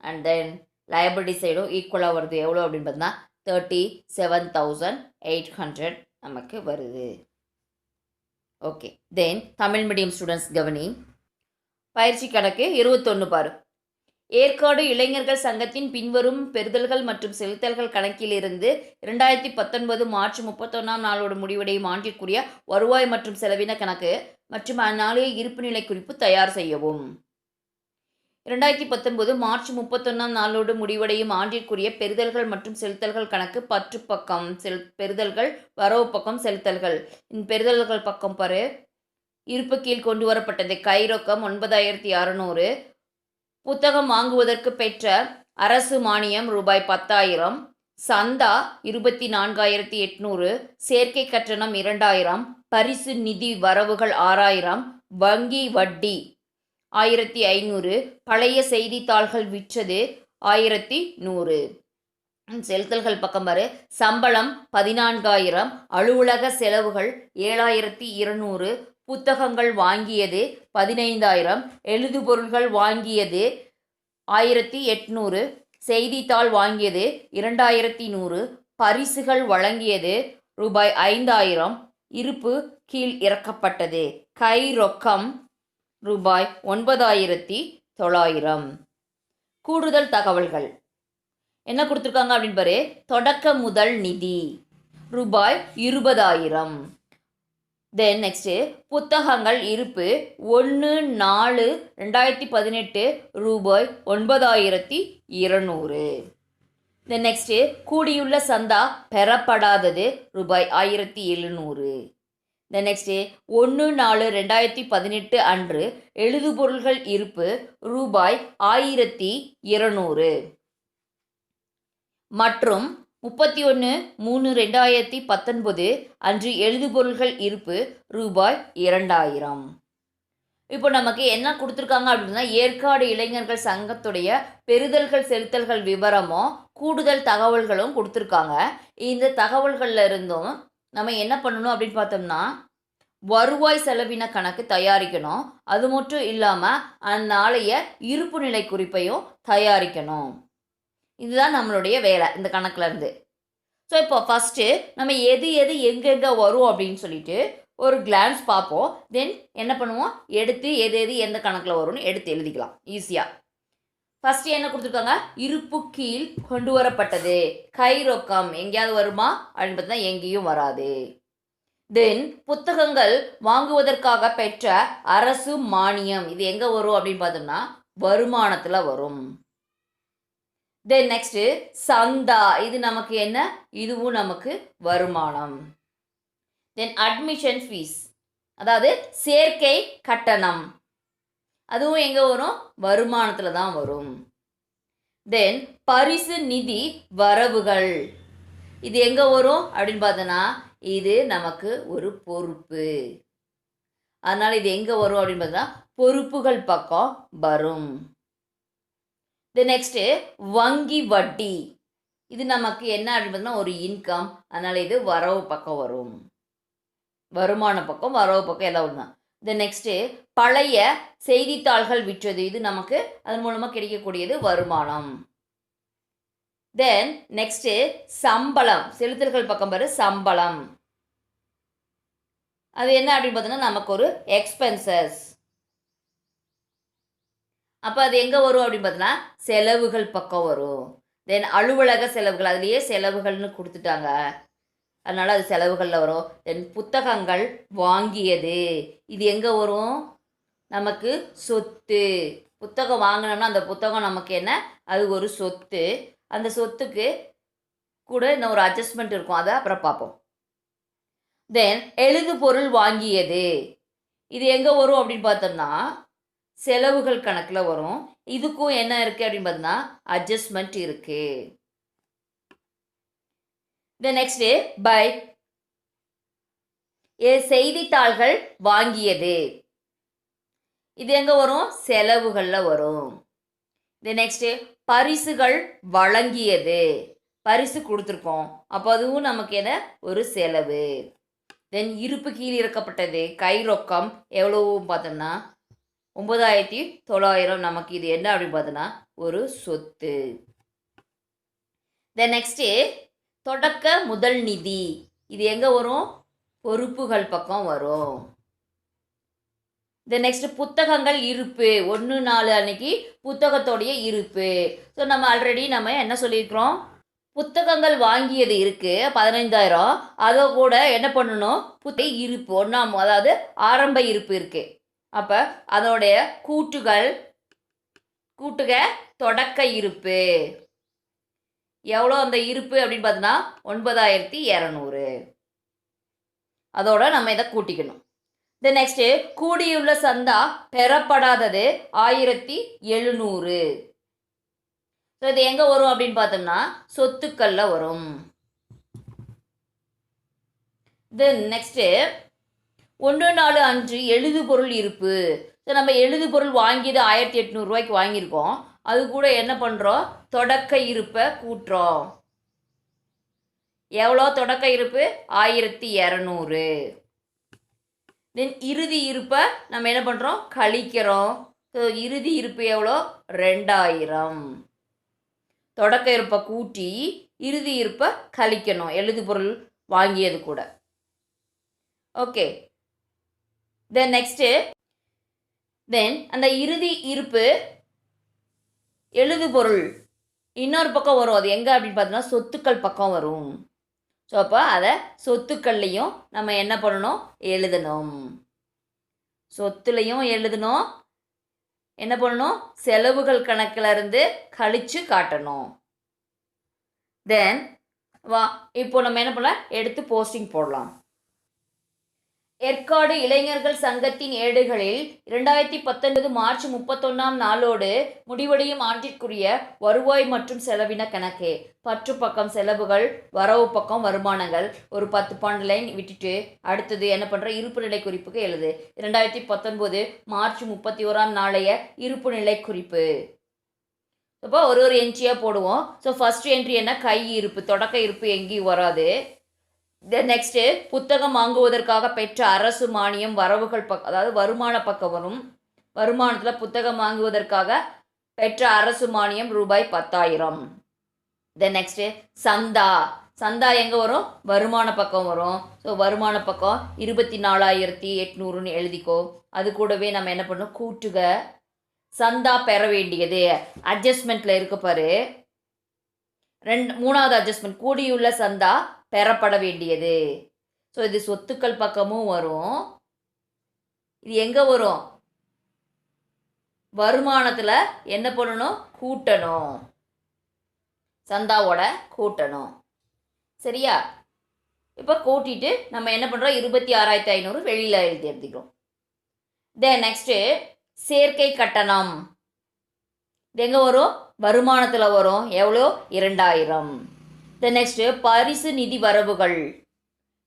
அண்ட் தென் லயபிலிட்டி சைடும் ஈக்குவலாக வருது. எவ்வளோ அப்படின்னு பார்த்தோன்னா 37,800 நமக்கு வருது. ஓகே, தென் தமிழ் மீடியம் ஸ்டூடெண்ட்ஸ் கவனி. பயிற்சி கணக்கு 21 பாரு. ஏற்காடு இளைஞர்கள் சங்கத்தின் பின்வரும் பெறுதல்கள் மற்றும் செலுத்தல்கள் கணக்கிலிருந்து 2019 மார்ச் 31ஆம் நாளோடு முடிவடையும் ஆண்டிற்குரிய வருவாய் மற்றும் செலவின கணக்கு மற்றும் அந்நாளைய இருப்பு நிலை குறிப்பு தயார் செய்யவும். 2019 மார்ச் 31ஆம் நாளோடு முடிவடையும் ஆண்டிற்குரிய பெறுதல்கள் மற்றும் செலுத்தல்கள் கணக்கு பற்று பக்கம், பெறுதல்கள் வரவு பக்கம், செலுத்தல்கள். பெறுதல்கள் பக்கம் பாரு, இருப்பு கீழ் கொண்டு வரப்பட்டது. கை ரொக்கம் 9,600, புத்தகம் வாங்குவதற்கு பெற்ற அரசு மானியம் ரூபாய் 10,000, சந்தா 24,800, சேர்க்கை கட்டணம் 2,000, பரிசு நிதி வரவுகள் 6,000, வங்கி வட்டி 1,500, பழைய செய்தித்தாள்கள் விற்றது 1,100. செலுத்தல்கள் பக்கம் பாரு, சம்பளம் 14,000, அலுவலக செலவுகள் 7,200, புத்தகங்கள் வாங்கியது 15,000, எழுதுபொருள்கள் வாங்கியது 1,800, செய்தித்தாள் வாங்கியது 2,100, பரிசுகள் வழங்கியது ரூபாய் 5,000. இருப்பு கீழ் இறக்கப்பட்டது. கை ரொக்கம் ரூபாய் 9,900. கூடுதல் தகவல்கள் என்ன கொடுத்துருக்காங்க அப்படின்னு பாரு, தொடக்க முதல் நிதி ரூபாய் 20,000. தென் நெக்ஸ்ட்டு புத்தகங்கள் இருப்பு 1/4/2018 ரூபாய் 9,200. தென் நெக்ஸ்ட்டு கூடியுள்ள சந்தா பெறப்படாதது ரூபாய் 1,700. தென் நெக்ஸ்ட்டு 1/4/2018 அன்று எழுதுபொருள்கள் இருப்பு ரூபாய் 1,200 மற்றும் 31/3/2019 அன்று எழுதுபொருள்கள் இருப்பு ரூபாய் 2,000. இப்போ நமக்கு என்ன கொடுத்துருக்காங்க அப்படின்னா, ஏற்காடு இளைஞர்கள் சங்கத்துடைய பெறுதல்கள் செலுத்தல்கள் விவரமும் கூடுதல் தகவல்களும் கொடுத்துருக்காங்க. இந்த தகவல்களில் இருந்தும் நம்ம என்ன பண்ணணும் அப்படின்னு பார்த்தோம்னா, வருவாய் செலவின கணக்கு தயாரிக்கணும். அது மட்டும் இல்லாமல் அந்நாளைய இருப்பு நிலை குறிப்பையும் தயாரிக்கணும். இதுதான் நம்மளுடைய வேலை இந்த கணக்கில் இருந்து. ஸோ இப்போ ஃபஸ்ட்டு நம்ம எது எங்கெங்கே வரும் அப்படின்னு சொல்லிட்டு ஒரு கிளான்ஸ் பார்ப்போம். தென் என்ன பண்ணுவோம், எடுத்து எது எந்த கணக்கில் வரும்னு எடுத்து எழுதிக்கலாம் ஈஸியாக. ஃபஸ்ட்டு என்ன கொடுத்துருக்காங்க, இருப்பு கீழ் கொண்டு வரப்பட்டது. கை ரொக்கம் எங்கேயாவது வருமா அப்படின்னு பார்த்தா எங்கேயும் வராது. தென் புத்தகங்கள் வாங்குவதற்காக பெற்ற அரசு மானியம், இது எங்கே வரும் அப்படின்னு பார்த்தோம்னா வருமானத்தில் வரும். தென் நெக்ஸ்ட்டு சந்தா, இது நமக்கு என்ன, இதுவும் நமக்கு வருமானம். தென் அட்மிஷன் ஃபீஸ், அதாவது சேர்க்கை கட்டணம், அதுவும் எங்கே வரும், வருமானத்தில் தான் வரும். தென் பரிசு நிதி வரவுகள், இது எங்கே வரும் அப்படின்னு பார்த்தோன்னா இது நமக்கு ஒரு பொறுப்பு. அதனால் இது எங்கே வரும் அப்படின்னு பார்த்தீங்கன்னா பொறுப்புகள் பக்கம் வரும். நெக்ஸ்ட்டு வங்கி வட்டி. இது நமக்கு என்ன அப்படின்னு பார்த்தீங்கன்னா ஒரு இன்கம், அதனால் இது வரவு பக்கம் வரும். வருமான பக்கம் வரவு பக்கம் எல்லாம் ஒன்று தான். நெக்ஸ்ட்டு பழைய செய்தித்தாள்கள் விற்றது. இது நமக்கு அதன் மூலமாக கிடைக்கக்கூடியது வருமானம். நெக்ஸ்ட்டு சம்பளம், செலுத்தல்கள் பக்கம் பாரு சம்பளம். அது என்ன அப்படின்னு பார்த்தீங்கன்னா நமக்கு ஒரு எக்ஸ்பென்சஸ். அப்போ அது எங்கே வரும் அப்படின்னு பார்த்தீங்கன்னா செலவுகள் பக்கம் வரும். அலுவலக செலவுகள், அதுலேயே செலவுகள்னு கொடுத்துட்டாங்க, அதனால் அது செலவுகளில் வரும். புத்தகங்கள் வாங்கியது. இது எங்கே வரும்? நமக்கு சொத்து. புத்தகம் வாங்கினோம்னா அந்த புத்தகம் நமக்கு என்ன, அது ஒரு சொத்து. அந்த சொத்துக்கு கூட இன்னும் ஒரு அட்ஜஸ்ட்மெண்ட் இருக்கும், அதை அப்புறம் பார்ப்போம். எழுது பொருள் வாங்கியது. இது எங்கே வரும் அப்படின்னு பார்த்தோம்னா செலவுகள் கணக்கில் வரும். இதுக்கும் என்ன இருக்குது அப்படின்னு பார்த்தோம்னா அட்ஜஸ்ட்மெண்ட் இருக்குது. நெக்ஸ்ட்டு பை செய்தித்தாள்கள் வாங்கியது. இது எங்கே வரும்? செலவுகளில் வரும். நெக்ஸ்ட்டு பரிசுகள் வழங்கியது. பரிசு கொடுத்துருக்கோம், அப்போ அதுவும் நமக்கு என்ன, ஒரு செலவு. இருப்பு கீழ் இறக்கப்பட்டது. கை ரொக்கம் எவ்வளவு பார்த்தோம்னா 9,900. நமக்கு இது என்ன அப்படின்னு பார்த்தோன்னா ஒரு சொத்து. நெக்ஸ்ட்டு தொடக்க முதல் நிதி. இது எங்கே வரும்? பொறுப்புகள் பக்கம் வரும். நெக்ஸ்ட் புத்தகங்கள் இருப்பு. 1/4 அன்னைக்கு புத்தகத்தோடைய இருப்பு. ஸோ நம்ம ஆல்ரெடி நம்ம என்ன சொல்லியிருக்கிறோம், புத்தகங்கள் வாங்கியது இருக்குது 15,000. அதை கூட என்ன பண்ணணும், இருப்பு 1ஆம், அதாவது ஆரம்ப இருப்பு இருக்குது. அப்போ அதோடைய கூட்டுக தொடக்க இருப்பு எவ்வளோ? அந்த இருப்பு அப்படின்னு பார்த்தோன்னா 9,200. அதோட நம்ம இதை கூட்டிக்கணும். நெக்ஸ்ட்டு கூடியுள்ள சந்தா பெறப்படாதது 1,700. ஸோ இது எங்கே வரும் அப்படின்னு பார்த்தோம்னா சொத்துக்களில் வரும். நெக்ஸ்ட்டு 1/4 அன்று எழுது பொருள் இருப்பு. ஸோ நம்ம எழுது பொருள் வாங்கியது 1,800 ரூபாய்க்கு வாங்கியிருக்கோம். அது கூட என்ன பண்ணுறோம், தொடக்க இருப்பை கூட்டுறோம். எவ்வளோ தொடக்க இருப்பு? 1,200. இறுதி இருப்பை நம்ம என்ன பண்ணுறோம், கழிக்கிறோம். ஸோ இறுதி இருப்பு எவ்வளோ? 2,000. தொடக்க இருப்பை கூட்டி இறுதி இருப்பை கழிக்கணும் எழுது பொருள் வாங்கியது கூட. ஓகே. நெக்ஸ்ட்டு அந்த இறுதி இருப்பு எழுது பொருள் இன்னொரு பக்கம் வரும். அது எங்கே அப்படின்னு பார்த்தோம்னா சொத்துக்கள் பக்கம் வரும். ஸோ அப்போ அதை சொத்துக்கள்லையும் நம்ம என்ன பண்ணணும், எழுதணும். சொத்துலையும் எழுதணும், என்ன பண்ணணும், செலவுகள் கணக்கில் இருந்து கழித்து காட்டணும். வா இப்போ நம்ம என்ன பண்ணலாம், எடுத்து போஸ்டிங் போடலாம். ஏற்காடு இளைஞர்கள் சங்கத்தின் ஏடுகளில் 2019 மார்ச் 31ஆம் நாளோடு முடிவடையும் ஆண்டிற்குரிய வருவாய் மற்றும் செலவின கணக்கு. பற்று பக்கம் செலவுகள், வரவு பக்கம் வருமானங்கள். ஒரு 10 பாயிண்ட் லைன் விட்டுட்டு அடுத்தது என்ன பண்ணுற, இருப்பு நிலை குறிப்புக்கு எழுது. 2019 மார்ச் 31ஆம் நாளைய இருப்பு நிலை குறிப்பு. அப்போ ஒரு என்ட்ரியாக போடுவோம். ஸோ ஃபர்ஸ்ட் என்ட்ரி என்ன, கை இருப்பு. தொடக்க இருப்பு எங்கேயும் வராது. நெக்ஸ்ட்டு புத்தகம் வாங்குவதற்காக பெற்ற அரசு மானியம் வரவுகள் அதாவது வருமான பக்கம் வரும். வருமானத்தில் புத்தகம் வாங்குவதற்காக பெற்ற அரசு மானியம் ரூபாய் 10,000. நெக்ஸ்ட்டு சந்தா எங்கே வரும், வருமான பக்கம் வரும். ஸோ வருமான பக்கம் 24,800ன்னு எழுதிக்கோ. அது கூடவே நம்ம என்ன பண்ணணும், கூட்டுக சந்தா பெற வேண்டியது. அட்ஜஸ்ட்மெண்ட்டில் இருக்க பாரு, மூணாவது அட்ஜஸ்ட்மெண்ட் கூடியுள்ள சந்தா பெறப்பட வேண்டியது. ஸோ இது சொத்துக்கள் பக்கமும் வரும். இது எங்கே வரும், வருமானத்தில் என்ன பண்ணணும், கூட்டணும், சந்தாவோட கூட்டணும். சரியா? இப்போ கூட்டிட்டு நம்ம என்ன பண்ணுறோம், 26,500 வெளியில் எழுதி எடுத்துக்கிறோம். நெக்ஸ்ட்டு சேர்க்கை கட்டணம். இது எங்கே வரும், வருமானத்தில் வரும். எவ்வளோ, 2,000. நெக்ஸ்ட்டு பரிசு நிதி வரவுகள்.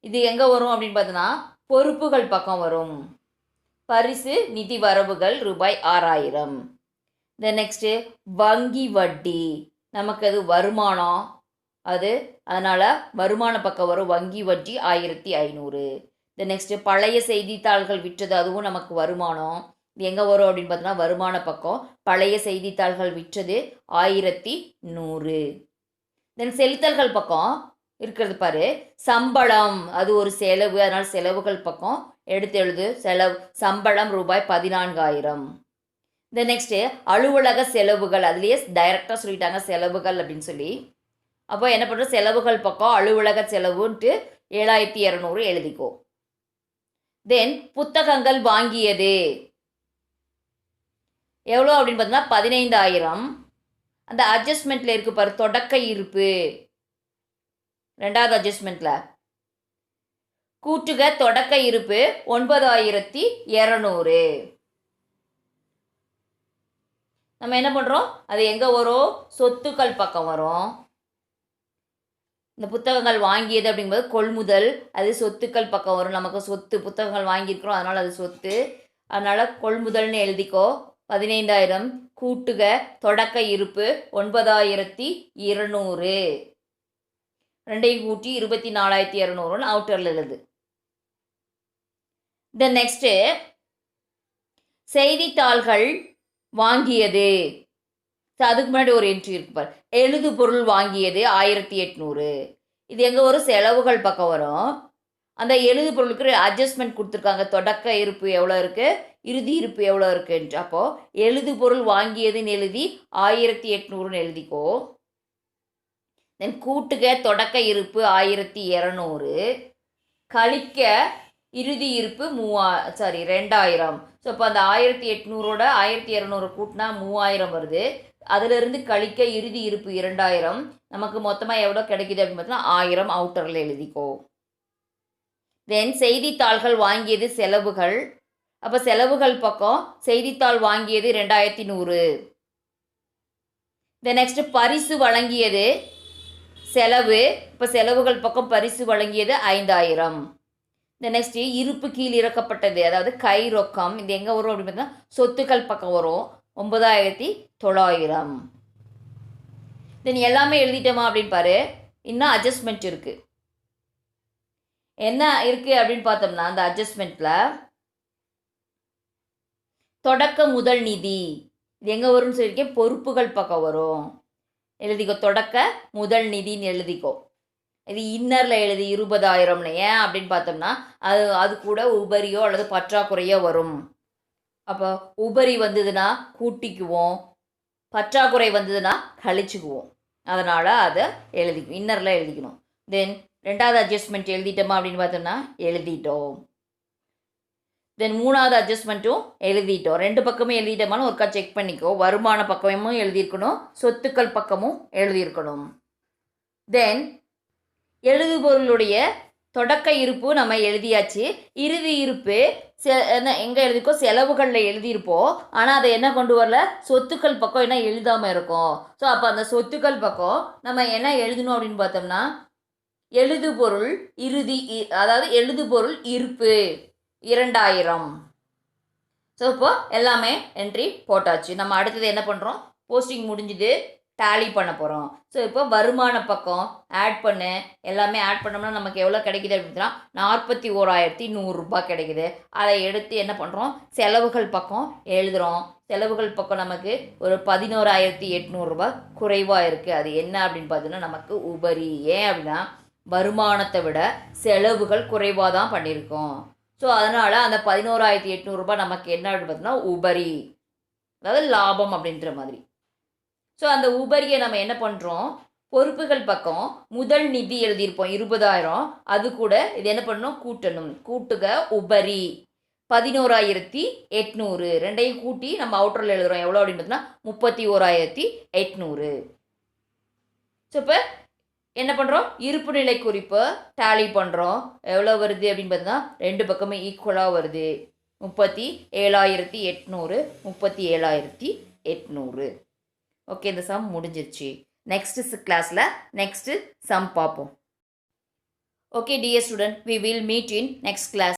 இது எங்கே வரும் அப்படின்னு பார்த்தோன்னா பொறுப்புகள் பக்கம் வரும். பரிசு நிதி வரவுகள் ரூபாய் 6000. தென் நெக்ஸ்ட்டு வங்கி வட்டி, நமக்கு அது வருமானம், அதனால் வருமான பக்கம் வரும். வங்கி வட்டி 1500. தென் நெக்ஸ்ட்டு பழைய செய்தித்தாள்கள் விற்றது, அதுவும் நமக்கு வருமானம். இது எங்கே வரும் அப்படின்னு பார்த்தோன்னா வருமான பக்கம். பழைய செய்தித்தாள்கள் விற்றது 1100. தென் செலுத்தல்கள் பக்கம் இருக்கிறது பாரு, சம்பளம் அது ஒரு செலவு, அதனால் செலவுகள் பக்கம் எடுத்து எழுது. சம்பளம் ரூபாய் 14000. இந்த நெக்ஸ்ட்டு அலுவலக செலவுகள், அதுலேயே டைரெக்டாக சொல்லிட்டாங்க செலவுகள் அப்படின்னு சொல்லி. அப்போ என்ன பண்ணுறோம், செலவுகள் பக்கம் அலுவலக செலவுன்ட்டு 7200 எழுதிக்கோ. தென் புத்தகங்கள் வாங்கியது எவ்வளோ அப்படின்னு பார்த்தோம்னா 15000. அந்த அட்ஜஸ்ட்மெண்ட்டில் இருக்குது பாரு, தொடக்க இருப்பு, ரெண்டாவது அட்ஜஸ்ட்மெண்ட்டில் கூட்டுக தொடக்க இருப்பு 9200. நம்ம என்ன பண்ணுறோம், அது எங்கே வரும், சொத்துக்கள் பக்கம் வரும். இந்த புத்தகங்கள் வாங்கியது அப்படிங்கும்போது கொள்முதல், அது சொத்துக்கள் பக்கம் வரும். நமக்கு சொத்து புத்தகங்கள் வாங்கியிருக்கிறோம், அதனால் அது சொத்து, அதனால் கொள்முதல்னு எழுதிக்கோ. 15000 கூட்டுக தொடக்க இருப்பு 9200, ரெண்டையும் கூட்டி 24200 அவுட்டரில் எழுது. தென் நெக்ஸ்ட்டு செய்தித்தாள்கள் வாங்கியது, அதுக்கு முன்னாடி ஒரு என்ட்ரி இருக்கு பார், எழுது பொருள் வாங்கியது 1800. இது எங்கே வரும், செலவுகள் பக்கம் வரும். அந்த எழுது பொருளுக்கு அட்ஜஸ்ட்மெண்ட் கொடுத்துருக்காங்க, தொடக்க இருப்பு எவ்வளோ இருக்குது, இறுதி இருப்பு எவ்வளோ இருக்குன்ட்டு. அப்போது எழுது பொருள் வாங்கியதுன்னு எழுதி 1800ன்னு எழுதிக்கோ. தென் கூட்டுக தொடக்க இருப்பு 1200 கழிக்க இறுதி இருப்பு 2000. ஸோ இப்போ அந்த 1800ஓட 1200 கூட்டினா 3000 வருது. அதிலிருந்து கழிக்க இறுதி இருப்பு 2000. நமக்கு மொத்தமாக எவ்வளோ கிடைக்குது அப்படின்னு பார்த்தோன்னா 1000 அவுட்டரில் எழுதிக்கோ. தென் செய்தித்தாள்கள் வாங்கியது செலவுகள். அப்போ செலவுகள் பக்கம் செய்தித்தாள் வாங்கியது 2100. தென் நெக்ஸ்ட்டு பரிசு வழங்கியது செலவு. இப்போ செலவுகள் பக்கம் பரிசு வழங்கியது 5000. இந்த நெக்ஸ்ட்டு இருப்பு கீழ் இறக்கப்பட்டது, அதாவது கை ரொக்கம், இது எங்கே வரும் அப்படின்னு பார்த்தா சொத்துக்கள் பக்கம் வரும் 9900. தென் எல்லாமே எழுதிட்டோமா அப்படின்னு பாரு, இன்னும் அட்ஜஸ்ட்மெண்ட் இருக்குது. என்ன இருக்குது அப்படின்னு பார்த்தோம்னா அந்த அட்ஜஸ்ட்மெண்ட்டில் தொடக்க முதல் நிதி, இது எங்கே வரும்னு சொல்லியிருக்கேன், பொறுப்புகள் பக்கம் வரும். எழுதிக்கோ, தொடக்க முதல் நிதின்னு எழுதிக்கோ. இது இன்னரில் எழுதி 20000. ஏன் அப்படின்னு பார்த்தோம்னா அது கூட உபரியோ அல்லது பற்றாக்குறையோ வரும். அப்போ உபரி வந்ததுன்னா கூட்டிக்குவோம், பற்றாக்குறை வந்ததுன்னா கழிச்சுக்குவோம். அதனால் அதை எழுதிக்கும், இன்னரில் எழுதிக்கணும். தென் ரெண்டாவது அட்ஜஸ்ட்மெண்ட் எழுதிட்டோமா அப்படின்னு பார்த்தோம்னா எழுதிட்டோம். தென் மூணாவது அட்ஜஸ்ட்மெண்ட்டும் எழுதிட்டோம். ரெண்டு பக்கமும் எழுதிட்டோமான்னு ஒருக்கா செக் பண்ணிக்கோ. வருமான பக்கமும் எழுதியிருக்கணும், சொத்துக்கள் பக்கமும் எழுதியிருக்கணும். தென் எழுதுபொருளுடைய தொடக்க இருப்பு நம்ம எழுதியாச்சு. இறுதி இருப்பு எங்கே எழுதிக்கோ, செலவுகளில் எழுதியிருப்போம். ஆனால் அதை என்ன கொண்டு வரல, சொத்துக்கள் பக்கம் என்ன எழுதாமல் இருக்கும். ஸோ அப்போ அந்த சொத்துக்கள் பக்கம் நம்ம என்ன எழுதணும் அப்படின்னு பார்த்தோம்னா எழுதுபொருள் இறுதி, அதாவது எழுதுபொருள் இருப்பு 2000. ஸோ இப்போ எல்லாமே என்ட்ரி போட்டாச்சு. நம்ம அடுத்தது என்ன பண்ணுறோம், போஸ்டிங் முடிஞ்சுது, டேலி பண்ண போகிறோம். ஸோ இப்போ வருமான பக்கம் ஆட் பண்ணு, எல்லாமே ஆட் பண்ணோம்னா நமக்கு எவ்வளோ கிடைக்குது அப்படின்னா 41100 கிடைக்குது. அதை எடுத்து என்ன பண்ணுறோம், செலவுகள் பக்கம் எழுதுகிறோம். செலவுகள் பக்கம் நமக்கு ஒரு 11800 குறைவாக இருக்குது. அது என்ன அப்படின்னு பார்த்தீங்கன்னா நமக்கு உபரி. ஏன் அப்படின்னா வருமானத்தை விட செலவுகள் குறைவாக தான் பண்ணியிருக்கோம். ஸோ அதனால் அந்த 11800 நமக்கு என்ன அப்படின்னு பார்த்தோம்னா உபரி, அதாவது லாபம் அப்படின்ற மாதிரி. ஸோ அந்த உபரியை நம்ம என்ன பண்ணுறோம், பொறுப்புகள் பக்கம் முதல் நிதி எழுதியிருப்போம் 20000. அது கூட இது என்ன பண்ணணும், கூட்டணும். கூட்டுக உபரி 11800, ரெண்டையும் கூட்டி நம்ம அவுட்டரில் எழுதுகிறோம். எவ்வளோ அப்படின்னு பார்த்தோம்னா 31800. ஸோ இப்போ என்ன பண்ணுறோம், இருப்பு நிலை குறிப்பு டேலி பண்ணுறோம். எவ்வளோ வருது அப்படின்னு பார்த்தோம்னா ரெண்டு பக்கமே ஈக்குவலாக வருது. 37800, 37800. ஓகே, இந்த சம் முடிஞ்சிருச்சு. நெக்ஸ்ட் கிளாஸில் நெக்ஸ்ட்டு சம் பார்ப்போம். Okay dear student, we will meet in next class.